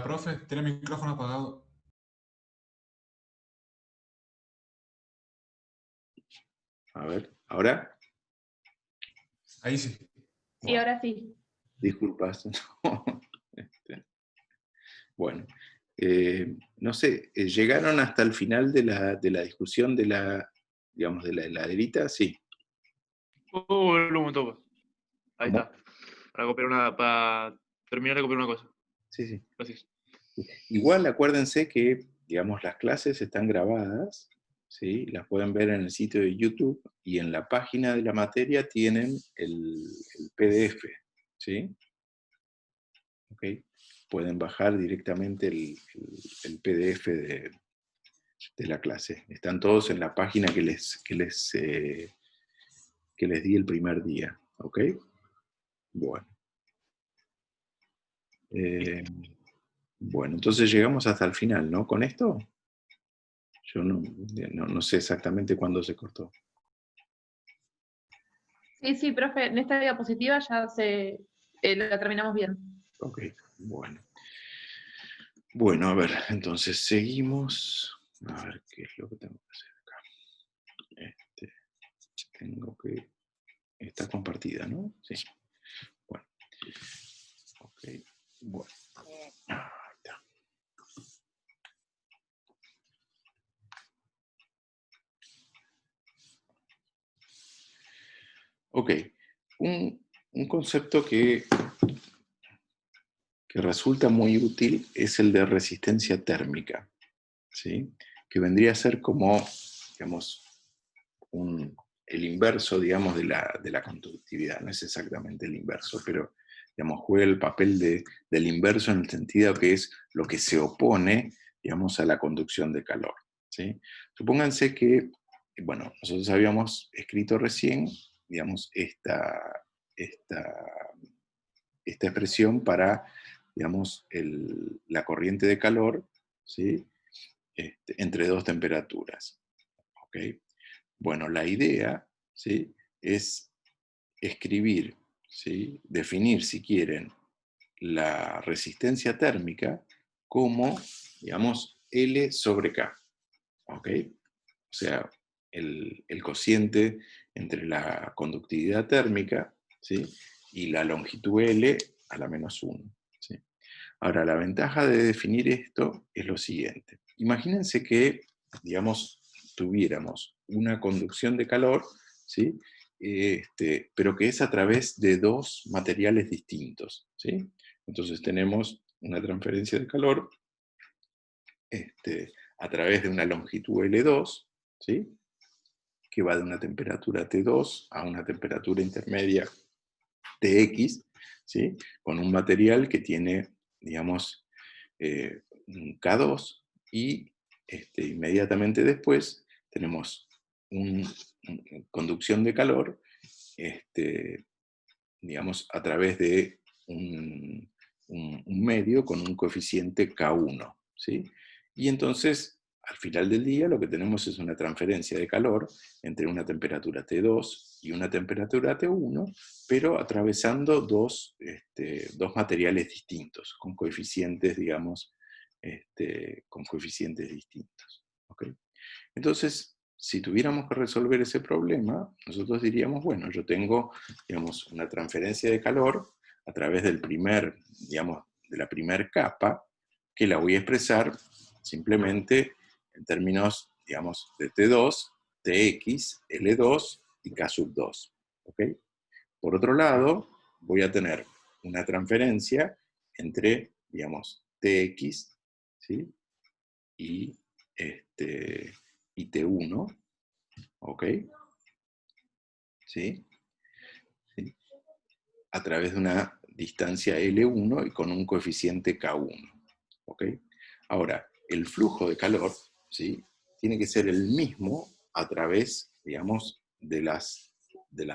Profe, tiene el micrófono apagado. A ver, ¿ahora? Ahí sí. Sí, ahora sí. Disculpas. Bueno, no sé, ¿llegaron hasta el final de la discusión digamos, de la heladerita? Sí. un momento. Ahí ¿Cómo? está. Para terminar de copiar una cosa. Sí, sí. Gracias. Igual acuérdense que, digamos, las clases están grabadas, ¿sí? Las pueden ver en el sitio de YouTube, y en la página de la materia tienen el PDF, ¿sí? ¿Ok? Pueden bajar directamente el PDF de la clase. Están todos en la página que les di el primer día, ¿ok? Bueno. Bueno, entonces llegamos hasta el final, ¿no? ¿Con esto? Yo no sé exactamente cuándo se cortó. Sí, sí, profe, en esta diapositiva ya la terminamos bien. Ok, bueno. Bueno, a ver, entonces seguimos. A ver qué es lo que tengo que hacer acá. Tengo que... Está compartida, ¿no? Sí. Bueno. Ok, bueno. Ahí está. Ok, un concepto que que resulta muy útil es el de resistencia térmica, ¿sí? Que vendría a ser como, digamos, el inverso, digamos, de la conductividad. No es exactamente el inverso, pero, digamos, juega el papel del inverso en el sentido que es lo que se opone, digamos, a la conducción de calor, ¿sí? Supónganse que, bueno, nosotros habíamos escrito recién, digamos, esta expresión para, digamos, la corriente de calor, ¿sí? Entre dos temperaturas, ¿ok? Bueno, la idea, ¿sí? Es escribir, ¿sí? Definir, si quieren, la resistencia térmica como, digamos, L sobre K, ¿ok? O sea, el cociente entre la conductividad térmica, ¿sí? Y la longitud L a la menos 1. ¿Sí? Ahora, la ventaja de definir esto es lo siguiente. Imagínense que, digamos, tuviéramos una conducción de calor, ¿sí? Pero que es a través de dos materiales distintos, ¿sí? Entonces tenemos una transferencia de calor a través de una longitud L2, ¿sí? Que va de una temperatura T2 a una temperatura intermedia Tx, ¿sí? Con un material que tiene, digamos, un K2 y inmediatamente después tenemos una conducción de calor, digamos, a través de un medio con un coeficiente K1, ¿sí? Y entonces, al final del día, lo que tenemos es una transferencia de calor entre una temperatura T2 y una temperatura T1, pero atravesando dos materiales distintos, con coeficientes, digamos, con coeficientes distintos. ¿Ok? Entonces, si tuviéramos que resolver ese problema, nosotros diríamos, bueno, yo tengo, digamos, una transferencia de calor a través del digamos, de la primer capa, que la voy a expresar simplemente en términos, digamos, de T2, Tx, L2 y K sub 2. ¿Ok? Por otro lado, voy a tener una transferencia entre, digamos, Tx, ¿sí? y, y T1, ¿ok? ¿Sí? ¿Sí? A través de una distancia L1 y con un coeficiente K1, ¿ok? Ahora, el flujo de calor, ¿sí? Tiene que ser el mismo a través, digamos, de las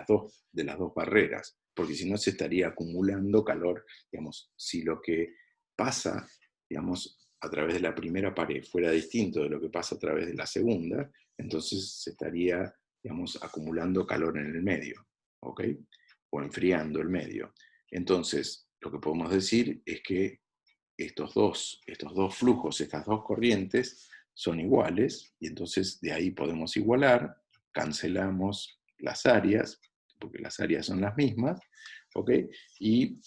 dos barreras, porque si no se estaría acumulando calor, digamos, si lo que pasa, digamos, a través de la primera pared fuera distinto de lo que pasa a través de la segunda, entonces se estaría, digamos, acumulando calor en el medio, ¿ok? O enfriando el medio. Entonces, lo que podemos decir es que estos dos flujos, estas dos corrientes, son iguales, y entonces de ahí podemos igualar, cancelamos las áreas, porque las áreas son las mismas, ¿ok? Y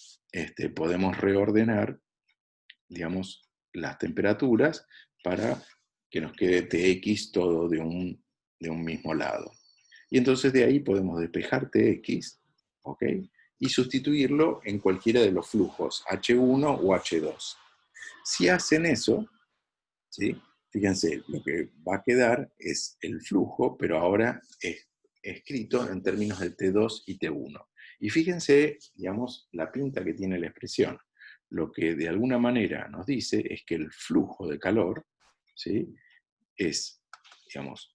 podemos reordenar, digamos, las temperaturas para que nos quede Tx todo de un mismo lado. Y entonces de ahí podemos despejar Tx, ¿ok? Y sustituirlo en cualquiera de los flujos, H1 o H2. Si hacen eso, ¿sí? Fíjense, lo que va a quedar es el flujo, pero ahora es escrito en términos de T2 y T1. Y fíjense, digamos, la pinta que tiene la expresión. Lo que de alguna manera nos dice es que el flujo de calor, ¿sí? Es, digamos,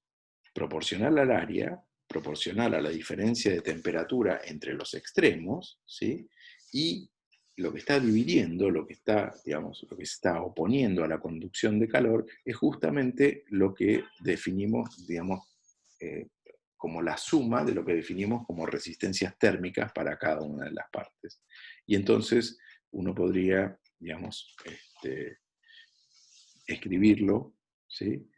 proporcional al área, proporcional a la diferencia de temperatura entre los extremos, ¿sí? Y lo que está dividiendo, lo que está, digamos, lo que se está oponiendo a la conducción de calor es justamente lo que definimos, digamos, como la suma de lo que definimos como resistencias térmicas para cada una de las partes. Y entonces uno podría, digamos, escribirlo, ¿sí?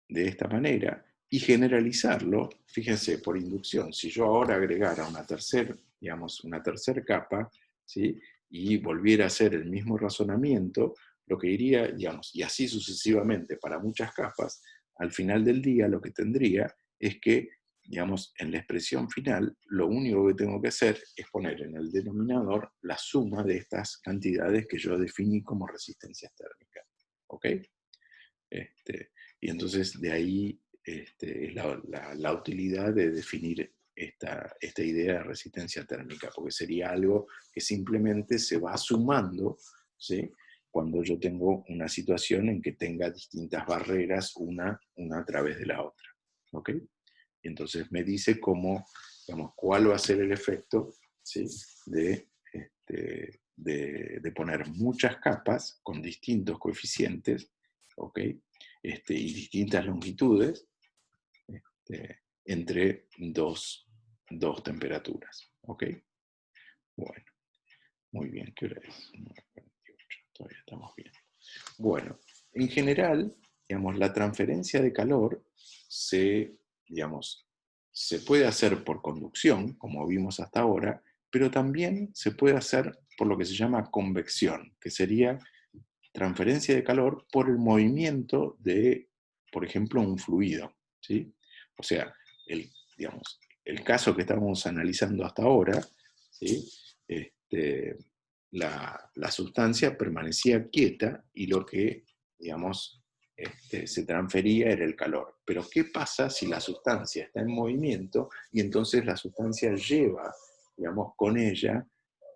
De esta manera y generalizarlo, fíjense, por inducción. Si yo ahora agregara una tercera capa, ¿sí? Y volviera a hacer el mismo razonamiento, lo que iría, digamos, y así sucesivamente para muchas capas, al final del día lo que tendría es que digamos, en la expresión final, lo único que tengo que hacer es poner en el denominador la suma de estas cantidades que yo definí como resistencias térmicas. ¿Ok? Y entonces de ahí es la utilidad de definir esta idea de resistencia térmica, porque sería algo que simplemente se va sumando, ¿sí?, cuando yo tengo una situación en que tenga distintas barreras, una a través de la otra. ¿Ok? Y entonces me dice cómo, digamos, cuál va a ser el efecto, ¿sí?, de poner muchas capas con distintos coeficientes, ¿ok?, y distintas longitudes, entre dos temperaturas. ¿Ok? Bueno, muy bien. ¿Qué hora es? 9:48. Todavía estamos bien. Bueno, en general, digamos, la transferencia de calor digamos, se puede hacer por conducción, como vimos hasta ahora, pero también se puede hacer por lo que se llama convección, que sería transferencia de calor por el movimiento de, por ejemplo, un fluido, ¿sí? O sea, digamos, el caso que estamos analizando hasta ahora, ¿sí?, la sustancia permanecía quieta y lo que, digamos, se transfería era el calor. Pero ¿qué pasa si la sustancia está en movimiento y entonces la sustancia lleva, digamos, con ella,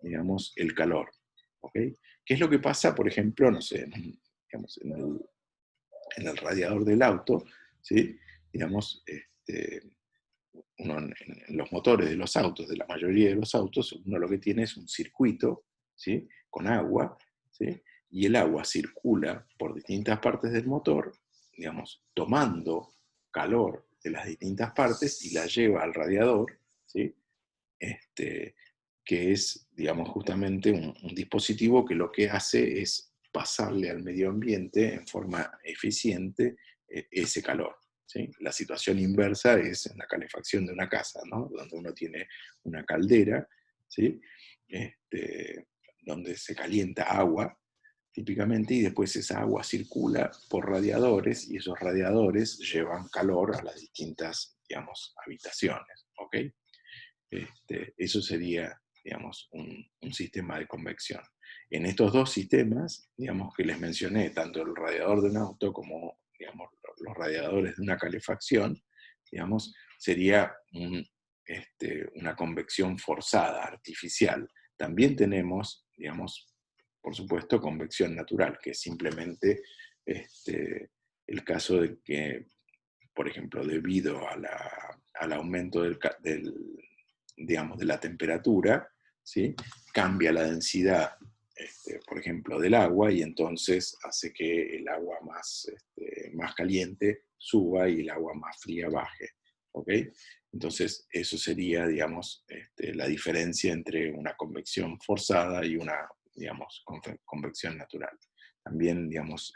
digamos, el calor? ¿Ok? ¿Qué es lo que pasa, por ejemplo, no sé, digamos, en el radiador del auto, ¿sí? Digamos, uno en los motores de los autos, de la mayoría de los autos, uno lo que tiene es un circuito, ¿sí?, con agua, ¿sí?, y el agua circula por distintas partes del motor, digamos, tomando calor de las distintas partes y la lleva al radiador, ¿sí?, que es, digamos, justamente un dispositivo que lo que hace es pasarle al medio ambiente en forma eficiente ese calor. ¿Sí? La situación inversa es en la calefacción de una casa, ¿no?, donde uno tiene una caldera, ¿sí?, donde se calienta agua, típicamente, y después esa agua circula por radiadores, y esos radiadores llevan calor a las distintas, digamos, habitaciones. ¿Ok? Eso sería, digamos, un sistema de convección. En estos dos sistemas, digamos, que les mencioné, tanto el radiador de un auto como, digamos, los radiadores de una calefacción, digamos, sería una convección forzada, artificial. También tenemos, digamos, por supuesto, convección natural, que es simplemente el caso de que, por ejemplo, debido al aumento digamos, de la temperatura, ¿sí?, cambia la densidad, por ejemplo, del agua, y entonces hace que el agua más caliente suba y el agua más fría baje. ¿Ok? Entonces, eso sería, digamos, la diferencia entre una convección forzada y una, digamos, convección natural. También, digamos,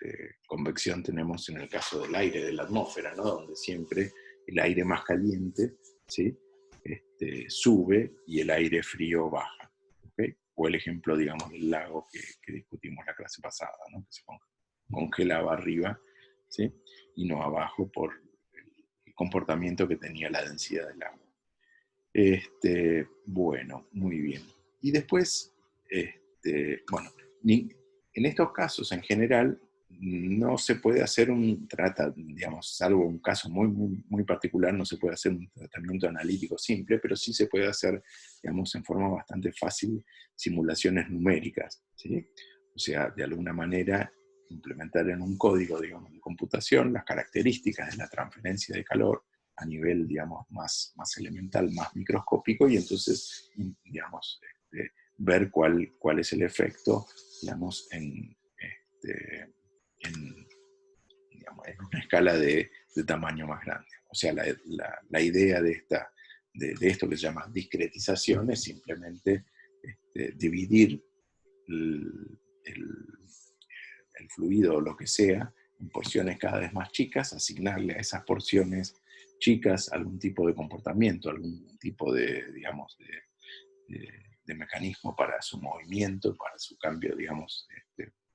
convección tenemos en el caso del aire, de la atmósfera, ¿no?, donde siempre el aire más caliente, ¿sí?, sube y el aire frío baja. ¿Okay? O el ejemplo, digamos, del lago que discutimos la clase pasada, ¿no?, que se congelaba arriba, ¿sí?, y no abajo por el comportamiento que tenía la densidad del agua. Bueno, muy bien. Y después, bueno, en estos casos en general no se puede hacer digamos, salvo un caso muy, muy, muy particular, no se puede hacer un tratamiento analítico simple, pero sí se puede hacer, digamos, en forma bastante fácil, simulaciones numéricas, ¿sí? O sea, de alguna manera implementar en un código, digamos, de computación las características de la transferencia de calor a nivel, digamos, más elemental, más microscópico, y entonces, digamos, ver cuál es el efecto, digamos, digamos, en una escala de tamaño más grande. O sea, la idea de esto que se llama discretización es simplemente dividir el fluido o lo que sea en porciones cada vez más chicas, asignarle a esas porciones chicas algún tipo de comportamiento, algún tipo de, digamos, de mecanismo para su movimiento, para su cambio, digamos,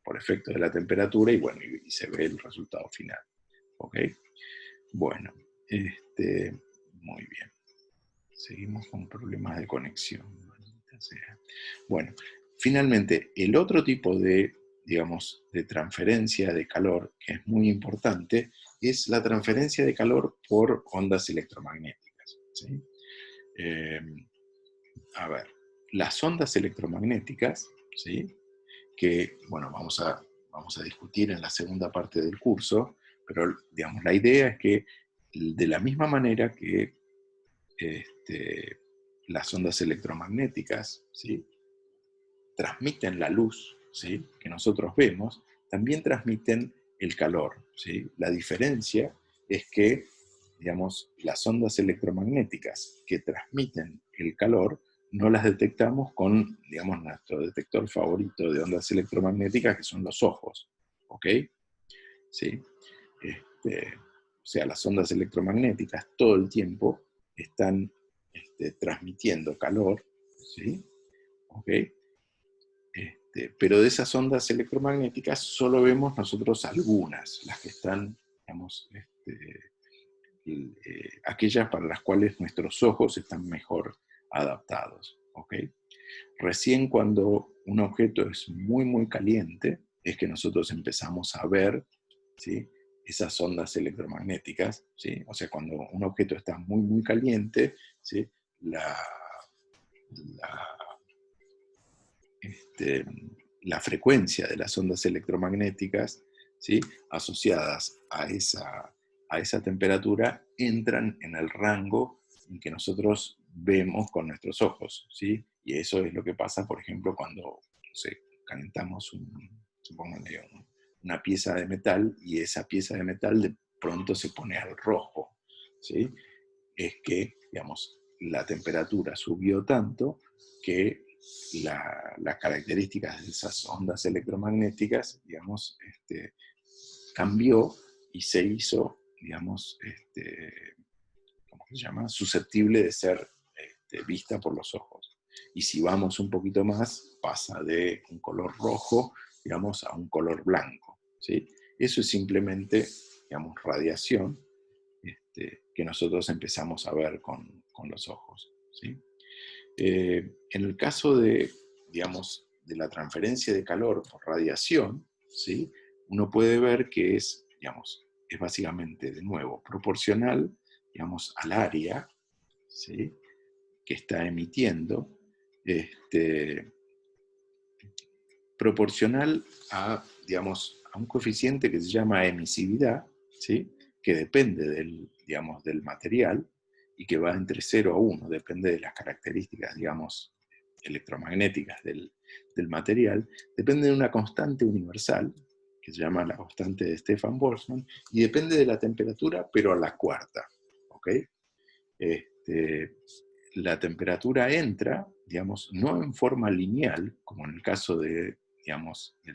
por efecto de la temperatura, y bueno, y se ve el resultado final. ¿Ok? Bueno, Muy bien. Seguimos con problemas de conexión. Maldita sea. Bueno, finalmente, el otro tipo de, digamos, de transferencia de calor, que es muy importante, es la transferencia de calor por ondas electromagnéticas, ¿sí? A ver, las ondas electromagnéticas, ¿sí? Que, bueno, vamos a discutir en la segunda parte del curso, pero, digamos, la idea es que de la misma manera que las ondas electromagnéticas, ¿sí? transmiten la luz, ¿sí? que nosotros vemos, también transmiten el calor, ¿sí? La diferencia es que, digamos, las ondas electromagnéticas que transmiten el calor no las detectamos con, digamos, nuestro detector favorito de ondas electromagnéticas, que son los ojos, ¿ok? ¿Sí? O sea, las ondas electromagnéticas todo el tiempo están transmitiendo calor, ¿sí? ¿Ok? Pero de esas ondas electromagnéticas solo vemos nosotros algunas, las que están, digamos, aquellas para las cuales nuestros ojos están mejor adaptados. ¿Ok? Recién cuando un objeto es muy, muy caliente, es que nosotros empezamos a ver, ¿sí? esas ondas electromagnéticas, ¿sí? O sea, cuando un objeto está muy, muy caliente, ¿sí? La frecuencia de las ondas electromagnéticas, ¿sí? asociadas a esa temperatura entran en el rango en que nosotros vemos con nuestros ojos, ¿sí? Y eso es lo que pasa, por ejemplo, cuando no sé, calentamos supóngale, una pieza de metal y esa pieza de metal de pronto se pone al rojo, ¿sí? Es que, digamos, la temperatura subió tanto que las características de esas ondas electromagnéticas, digamos, cambió y se hizo, digamos, ¿cómo se llama? Susceptible de ser vista por los ojos. Y si vamos un poquito más, pasa de un color rojo, digamos, a un color blanco, ¿sí? Eso es simplemente, digamos, radiación que nosotros empezamos a ver con los ojos, ¿sí? En el caso de, digamos, de la transferencia de calor por radiación, ¿sí? Uno puede ver que es, digamos, es básicamente, de nuevo, proporcional, digamos, al área, ¿sí? que está emitiendo, proporcional a, digamos, a un coeficiente que se llama emisividad, ¿sí? que depende del, digamos, del material y que va entre 0 a 1, depende de las características, digamos, electromagnéticas del material, depende de una constante universal, que se llama la constante de Stefan-Boltzmann, y depende de la temperatura, pero a la cuarta. ¿Ok? La temperatura entra, digamos, no en forma lineal, como en el caso de, digamos, de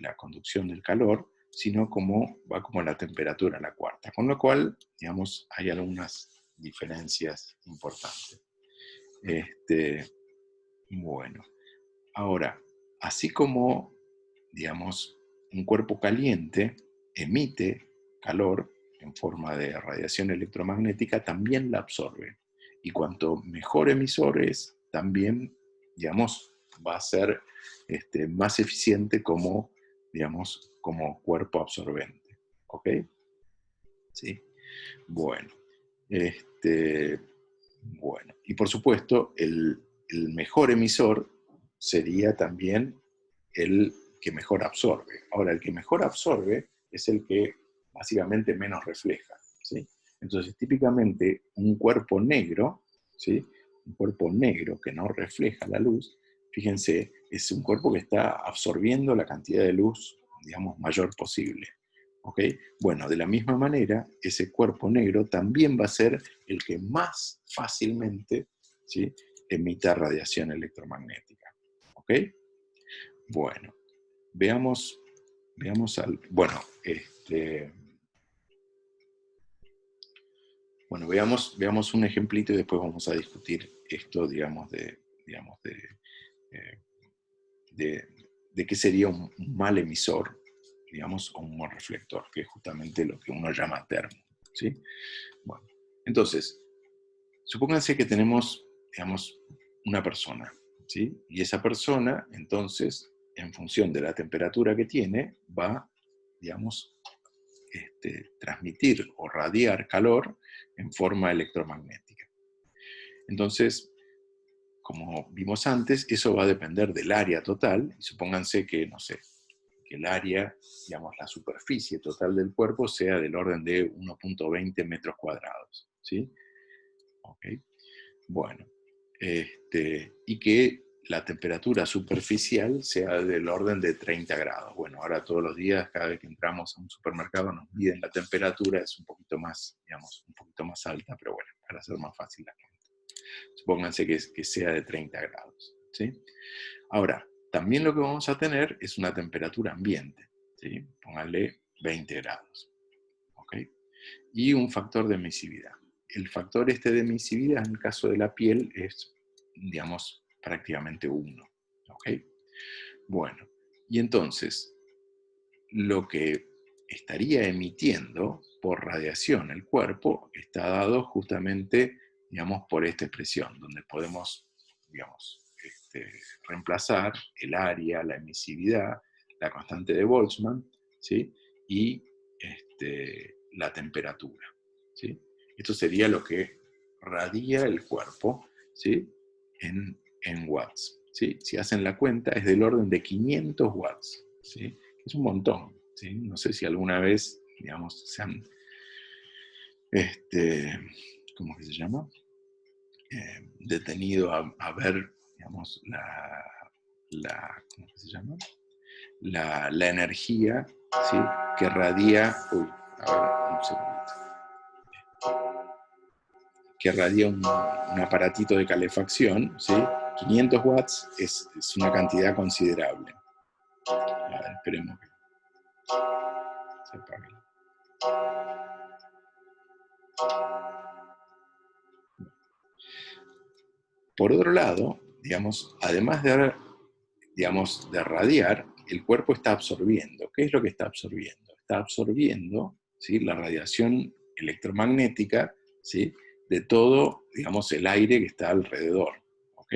la conducción del calor, sino como va como la temperatura a la cuarta. Con lo cual, digamos, hay algunas diferencias importantes. Bueno, ahora, así como, digamos, un cuerpo caliente emite calor en forma de radiación electromagnética, también la absorbe. Y cuanto mejor emisor es, también, digamos, va a ser más eficiente como, digamos, como cuerpo absorbente. ¿Ok? ¿Sí? Bueno. Bueno. Y por supuesto, el mejor emisor sería también el que mejor absorbe. Ahora, el que mejor absorbe es el que básicamente menos refleja, ¿sí? Entonces, típicamente, un cuerpo negro, ¿sí? Un cuerpo negro que no refleja la luz, fíjense, es un cuerpo que está absorbiendo la cantidad de luz, digamos, mayor posible. ¿Ok? Bueno, de la misma manera, ese cuerpo negro también va a ser el que más fácilmente, ¿sí? emita radiación electromagnética. ¿Ok? Bueno, veamos veamos un ejemplito y después vamos a discutir esto, digamos, eh, de qué sería un mal emisor, digamos, o un mal reflector, que es justamente lo que uno llama termo, ¿sí? Bueno, Entonces, supónganse que tenemos, digamos, una persona, ¿sí? Y esa persona, entonces, en función de la temperatura que tiene, va, digamos, transmitir o radiar calor en forma electromagnética. Entonces, como vimos antes, eso va a depender del área total, y supónganse que, no sé, que el área, digamos, la superficie total del cuerpo sea del orden de 1.20 metros cuadrados, ¿sí? Ok. Bueno, y que la temperatura superficial sea del orden de 30 grados. Bueno, ahora todos los días, cada vez que entramos a un supermercado, nos miden la temperatura, es un poquito más, digamos, un poquito más alta, pero bueno, para hacer más fácil la cuenta. Supónganse que sea de 30 grados, ¿sí? Ahora, también lo que vamos a tener es una temperatura ambiente, ¿sí? Pónganle 20 grados, ¿ok? Y un factor de emisividad. El factor de emisividad en el caso de la piel es, digamos, prácticamente 1, ¿ok? Bueno, y entonces, lo que estaría emitiendo por radiación el cuerpo está dado justamente, digamos, por esta expresión, donde podemos, digamos, reemplazar el área, la emisividad, la constante de Boltzmann, ¿sí? Y la temperatura, ¿sí? Esto sería lo que radia el cuerpo, ¿sí? En watts, ¿sí? Si hacen la cuenta, es del orden de 500 watts, ¿sí? Es un montón, ¿sí? No sé si alguna vez, digamos, se han, ¿cómo que se llama? Detenido a ver, digamos, ¿cómo que se llama? La energía, ¿sí? Que radia, a ver, un segundito, que radia un aparatito de calefacción, ¿sí? 500 watts es una cantidad considerable. A ver, esperemos que se apague. Por otro lado, digamos, además de radiar, el cuerpo está absorbiendo. ¿Qué es lo que está absorbiendo? Está absorbiendo, ¿sí? La radiación electromagnética, ¿sí? De todo, digamos, el aire que está alrededor, ¿ok?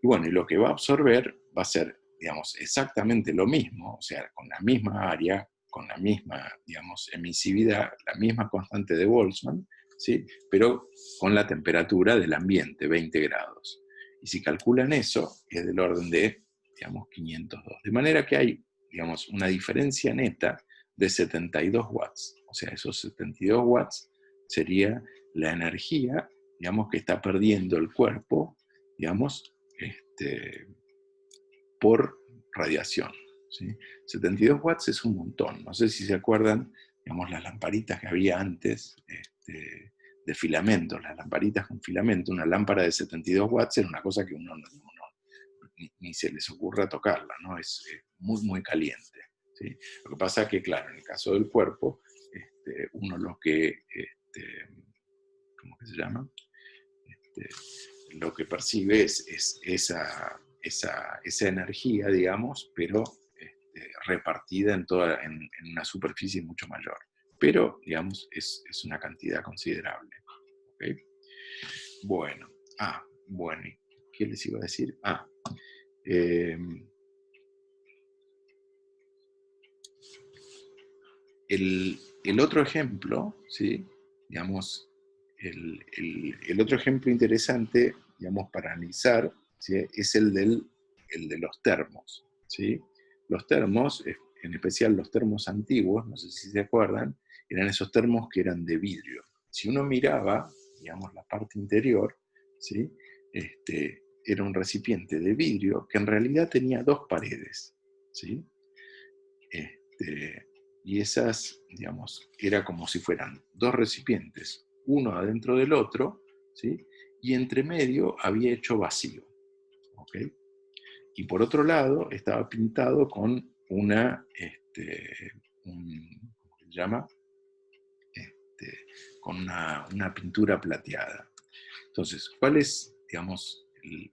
Y bueno, y lo que va a absorber va a ser, digamos, exactamente lo mismo, o sea, con la misma área, con la misma, digamos, emisividad, la misma constante de Boltzmann, ¿sí? Pero con la temperatura del ambiente, 20 grados. Y si calculan eso, es del orden de, digamos, 502. De manera que hay, digamos, una diferencia neta de 72 watts. O sea, esos 72 watts sería la energía, digamos, que está perdiendo el cuerpo, digamos, por radiación, ¿sí? 72 watts es un montón. No sé si se acuerdan, digamos, las lamparitas que había antes de filamentos, las lamparitas con filamento. Una lámpara de 72 watts era una cosa que uno ni se les ocurra tocarla, ¿no? Es muy, muy caliente, ¿sí? Lo que pasa es que, claro, en el caso del cuerpo, uno lo que, ¿cómo que se llama? Lo que percibe es esa energía, digamos, pero repartida en una superficie mucho mayor. Pero, digamos, es una cantidad considerable. ¿Okay? Bueno, bueno, ¿qué les iba a decir? El otro ejemplo, ¿sí? Digamos, el otro ejemplo interesante, digamos, para analizar, ¿sí? Es el de los termos, ¿sí? Los termos, en especial los termos antiguos, no sé si se acuerdan, eran esos termos que eran de vidrio. Si uno miraba, digamos, la parte interior, ¿sí? Era un recipiente de vidrio que en realidad tenía dos paredes, ¿sí? Y esas, digamos, era como si fueran dos recipientes, uno adentro del otro, ¿sí? Y entre medio había hecho vacío, ¿ok? Y por otro lado estaba pintado con ¿cómo se llama? Con una pintura plateada. Entonces, ¿cuál es, digamos,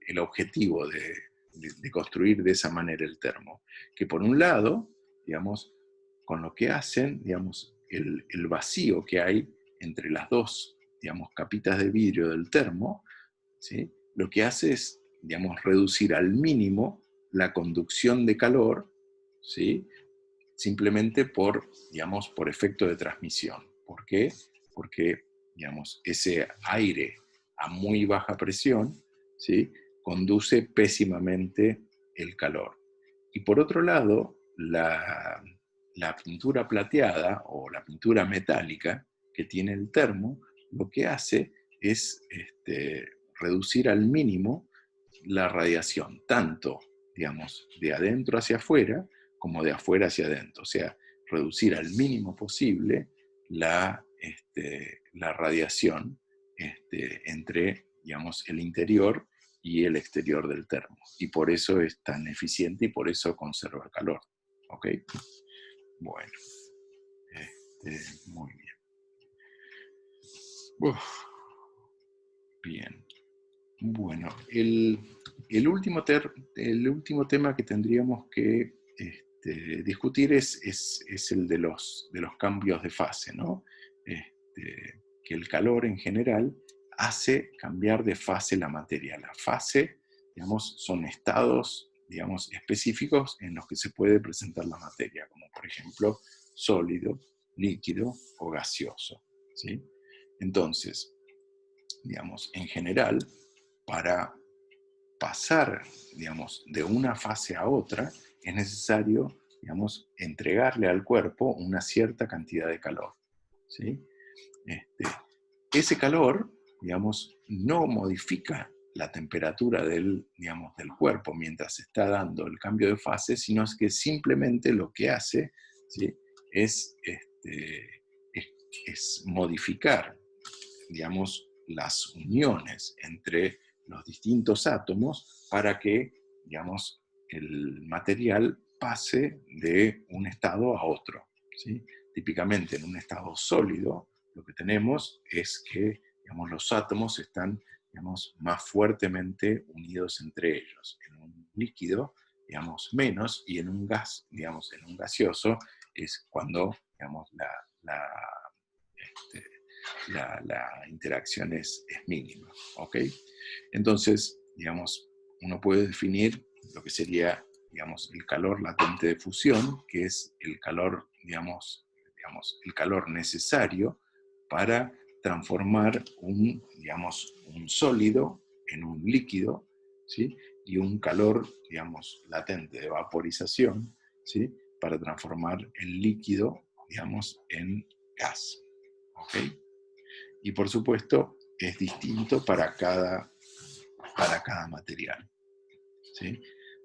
el objetivo de construir de esa manera el termo? Que por un lado, digamos, con lo que hacen, digamos, el vacío que hay entre las dos, digamos, capitas de vidrio del termo, ¿sí? Lo que hace es, digamos, reducir al mínimo la conducción de calor, ¿sí? Simplemente por, digamos, por efecto de transmisión. ¿Por qué? Porque, digamos, ese aire a muy baja presión, ¿sí? Conduce pésimamente el calor. Y por otro lado, la pintura plateada o la pintura metálica que tiene el termo, lo que hace es reducir al mínimo la radiación, tanto, digamos, de adentro hacia afuera, como de afuera hacia adentro. O sea, reducir al mínimo posible la radiación entre, digamos, el interior y el exterior del termo. Y por eso es tan eficiente y por eso conserva calor. ¿Ok? Bueno. Muy bien. Uf. Bien. Bueno, el último tema que tendríamos que discutir es el de los cambios de fase, ¿no? Que el calor en general hace cambiar de fase la materia. La fase, digamos, son estados, digamos, específicos en los que se puede presentar la materia, como por ejemplo sólido, líquido o gaseoso, ¿sí? Entonces, digamos, en general, para pasar, digamos, de una fase a otra, es necesario, digamos, entregarle al cuerpo una cierta cantidad de calor, ¿sí? Ese calor, digamos, no modifica la temperatura digamos, del cuerpo mientras se está dando el cambio de fase, sino es que simplemente lo que hace, ¿sí? es modificar, digamos, las uniones entre los distintos átomos para que, digamos, el material pase de un estado a otro, ¿sí? Típicamente en un estado sólido lo que tenemos es que, digamos, los átomos están, digamos, más fuertemente unidos entre ellos. En un líquido, digamos, menos, y en un gas, digamos, en un gaseoso es cuando, digamos, la interacción es mínima, ¿ok? Entonces, digamos, uno puede definir lo que sería, digamos, el calor latente de fusión, que es el calor, digamos, el calor necesario para transformar digamos, un sólido en un líquido, ¿sí? Y un calor, digamos, latente de vaporización, ¿sí? Para transformar el líquido, digamos, en gas, ¿ok? Y por supuesto, es distinto para cada material, ¿sí?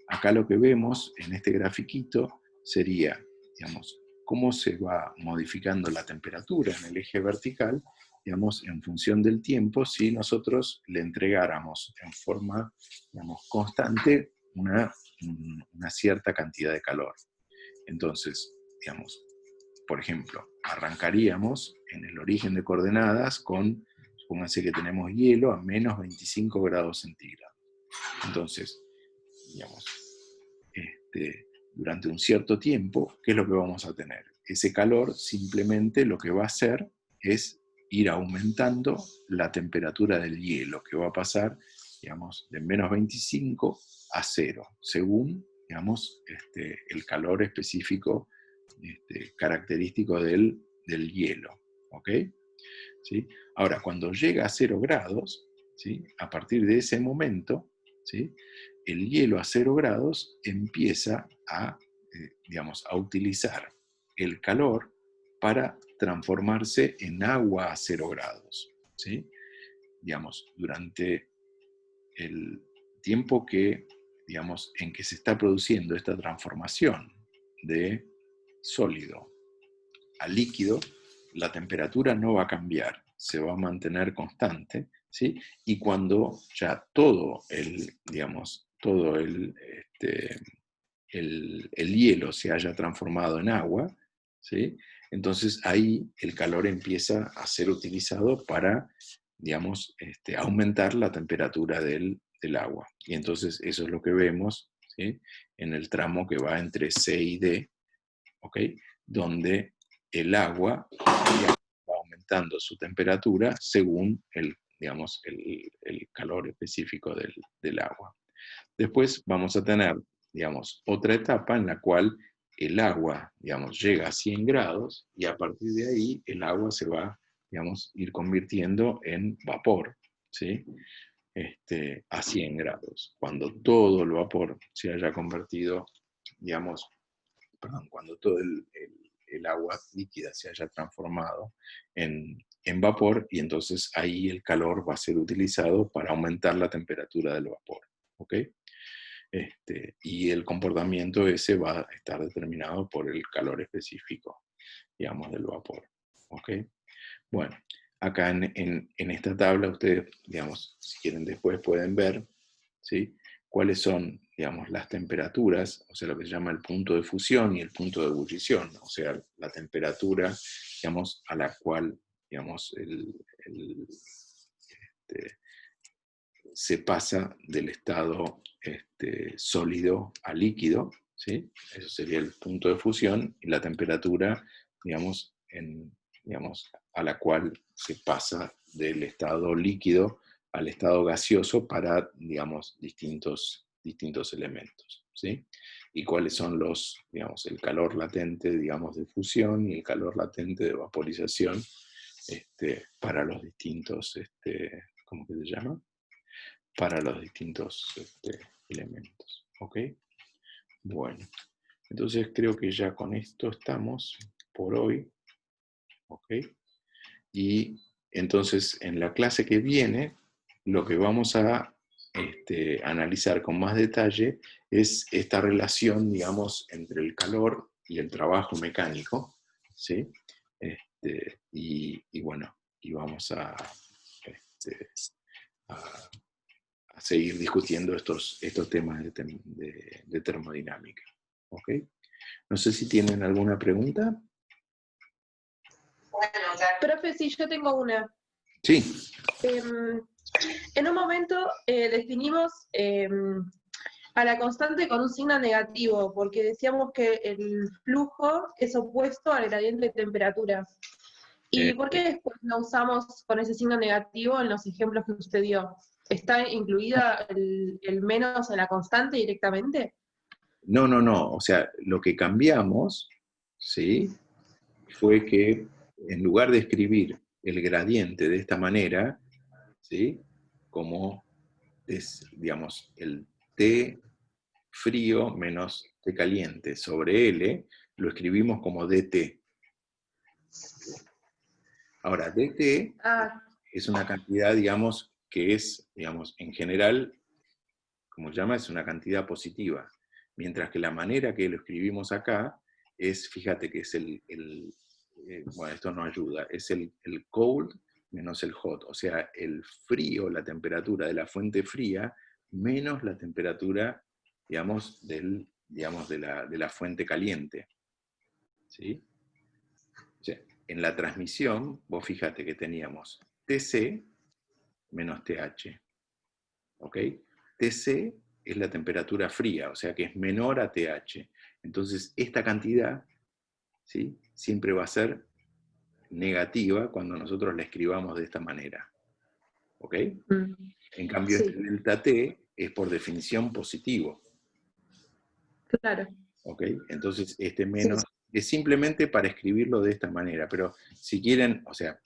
Acá lo que vemos en este grafiquito sería, digamos, cómo se va modificando la temperatura en el eje vertical, digamos, en función del tiempo, si nosotros le entregáramos en forma, digamos, constante una cierta cantidad de calor. Entonces, digamos, por ejemplo, arrancaríamos en el origen de coordenadas con, supónganse que tenemos hielo a menos 25 grados centígrados. Entonces, digamos, durante un cierto tiempo, ¿qué es lo que vamos a tener? Ese calor simplemente lo que va a hacer es ir aumentando la temperatura del hielo, que va a pasar, digamos, de menos 25 a 0, según, digamos, el calor específico característico del hielo, ¿ok? ¿Sí? Ahora, cuando llega a 0 grados, ¿sí? A partir de ese momento, ¿sí? El hielo a 0 grados empieza a, digamos, a utilizar el calor para transformarse en agua a 0 grados, ¿sí? Digamos, durante el tiempo que, digamos, en que se está produciendo esta transformación de sólido a líquido, la temperatura no va a cambiar, se va a mantener constante, ¿sí? Y cuando ya todo el hielo se haya transformado en agua, ¿sí? Entonces ahí el calor empieza a ser utilizado para, digamos, aumentar la temperatura del agua. Y entonces eso es lo que vemos, ¿sí? En el tramo que va entre C y D, ¿ok? Donde el agua va aumentando aumentando su temperatura según digamos, el calor específico del agua. Después vamos a tener, digamos, otra etapa en la cual el agua, digamos, llega a 100 grados y a partir de ahí el agua se va, digamos, ir convirtiendo en vapor, ¿sí? A 100 grados. Cuando todo el vapor se haya convertido, digamos, perdón, cuando todo el agua líquida se haya transformado en vapor, y entonces ahí el calor va a ser utilizado para aumentar la temperatura del vapor, ¿ok? Y el comportamiento ese va a estar determinado por el calor específico, digamos, del vapor, ¿ok? Bueno, acá en esta tabla ustedes, digamos, si quieren después pueden ver, ¿sí?, cuáles son, digamos, las temperaturas, o sea, lo que se llama el punto de fusión y el punto de ebullición, o sea, la temperatura, digamos, a la cual, digamos, se pasa del estado sólido a líquido, ¿sí? Eso sería el punto de fusión, y la temperatura, digamos, digamos, a la cual se pasa del estado líquido al estado gaseoso para, digamos, distintos elementos, ¿sí? Y cuáles son digamos, el calor latente, digamos, de fusión y el calor latente de vaporización para los distintos, ¿cómo que se llama? Para los distintos elementos, ¿ok? Bueno, entonces creo que ya con esto estamos por hoy, ¿ok? Y entonces en la clase que viene, lo que vamos a analizar con más detalle es esta relación, digamos, entre el calor y el trabajo mecánico, ¿sí? Y bueno, y vamos a seguir discutiendo estos temas de termodinámica, ¿ok? No sé si tienen alguna pregunta. Profe, sí, yo tengo una. Sí. En un momento definimos a la constante con un signo negativo, porque decíamos que el flujo es opuesto al gradiente de temperatura. ¿Y por qué después no usamos con ese signo negativo en los ejemplos que usted dio? ¿Está incluida el menos en la constante directamente? No, o sea, lo que cambiamos, ¿sí?, fue que en lugar de escribir el gradiente de esta manera, ¿sí?, como es, digamos, el T frío menos T caliente sobre L, lo escribimos como DT. Ahora, DT es una cantidad, digamos, que es, digamos, en general, como se llama, es una cantidad positiva. Mientras que la manera que lo escribimos acá es, fíjate que es bueno, esto no ayuda, es el cold menos el hot, o sea, el frío, la temperatura de la fuente fría, menos la temperatura, digamos, de la fuente caliente. ¿Sí? O sea, en la transmisión, vos fíjate que teníamos TC menos TH. ¿Ok? TC es la temperatura fría, o sea que es menor a TH. Entonces, esta cantidad, ¿sí?, siempre va a ser negativa cuando nosotros la escribamos de esta manera. ¿Ok? En cambio, Sí. este delta T es por definición positivo. Claro. ¿Ok? Entonces, este menos es simplemente para escribirlo de esta manera, pero si quieren, o sea,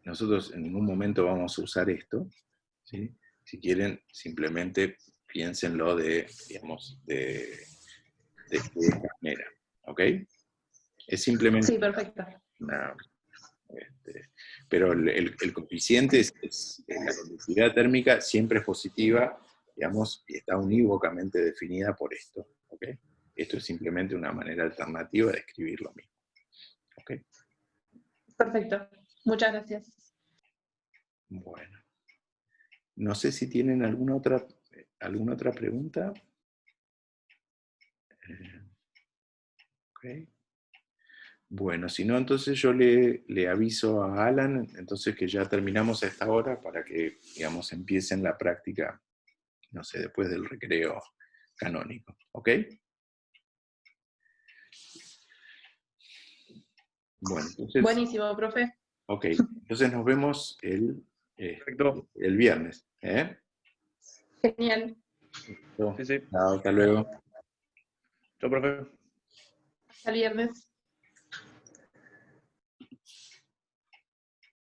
nosotros en ningún momento vamos a usar esto, ¿sí? Si quieren, simplemente piénsenlo digamos, de esta manera, ¿ok? Es simplemente Sí, perfecto. pero el coeficiente la conductividad térmica siempre es positiva, digamos, y está unívocamente definida por esto, ¿ok? Esto es simplemente una manera alternativa de escribir lo mismo, ¿ok? Perfecto. Muchas gracias. Bueno. No sé si tienen alguna otra pregunta. Ok. Bueno, si no, entonces yo le aviso a Alan, entonces que ya terminamos a esta hora para que, digamos, empiecen la práctica, no sé, después del recreo canónico. ¿Ok? Bueno, entonces, Buenísimo, profe. Ok, entonces nos vemos Perfecto. el viernes. ¿Eh? Genial. Sí, sí. Chao, hasta luego. Chao, profe. Hasta el viernes.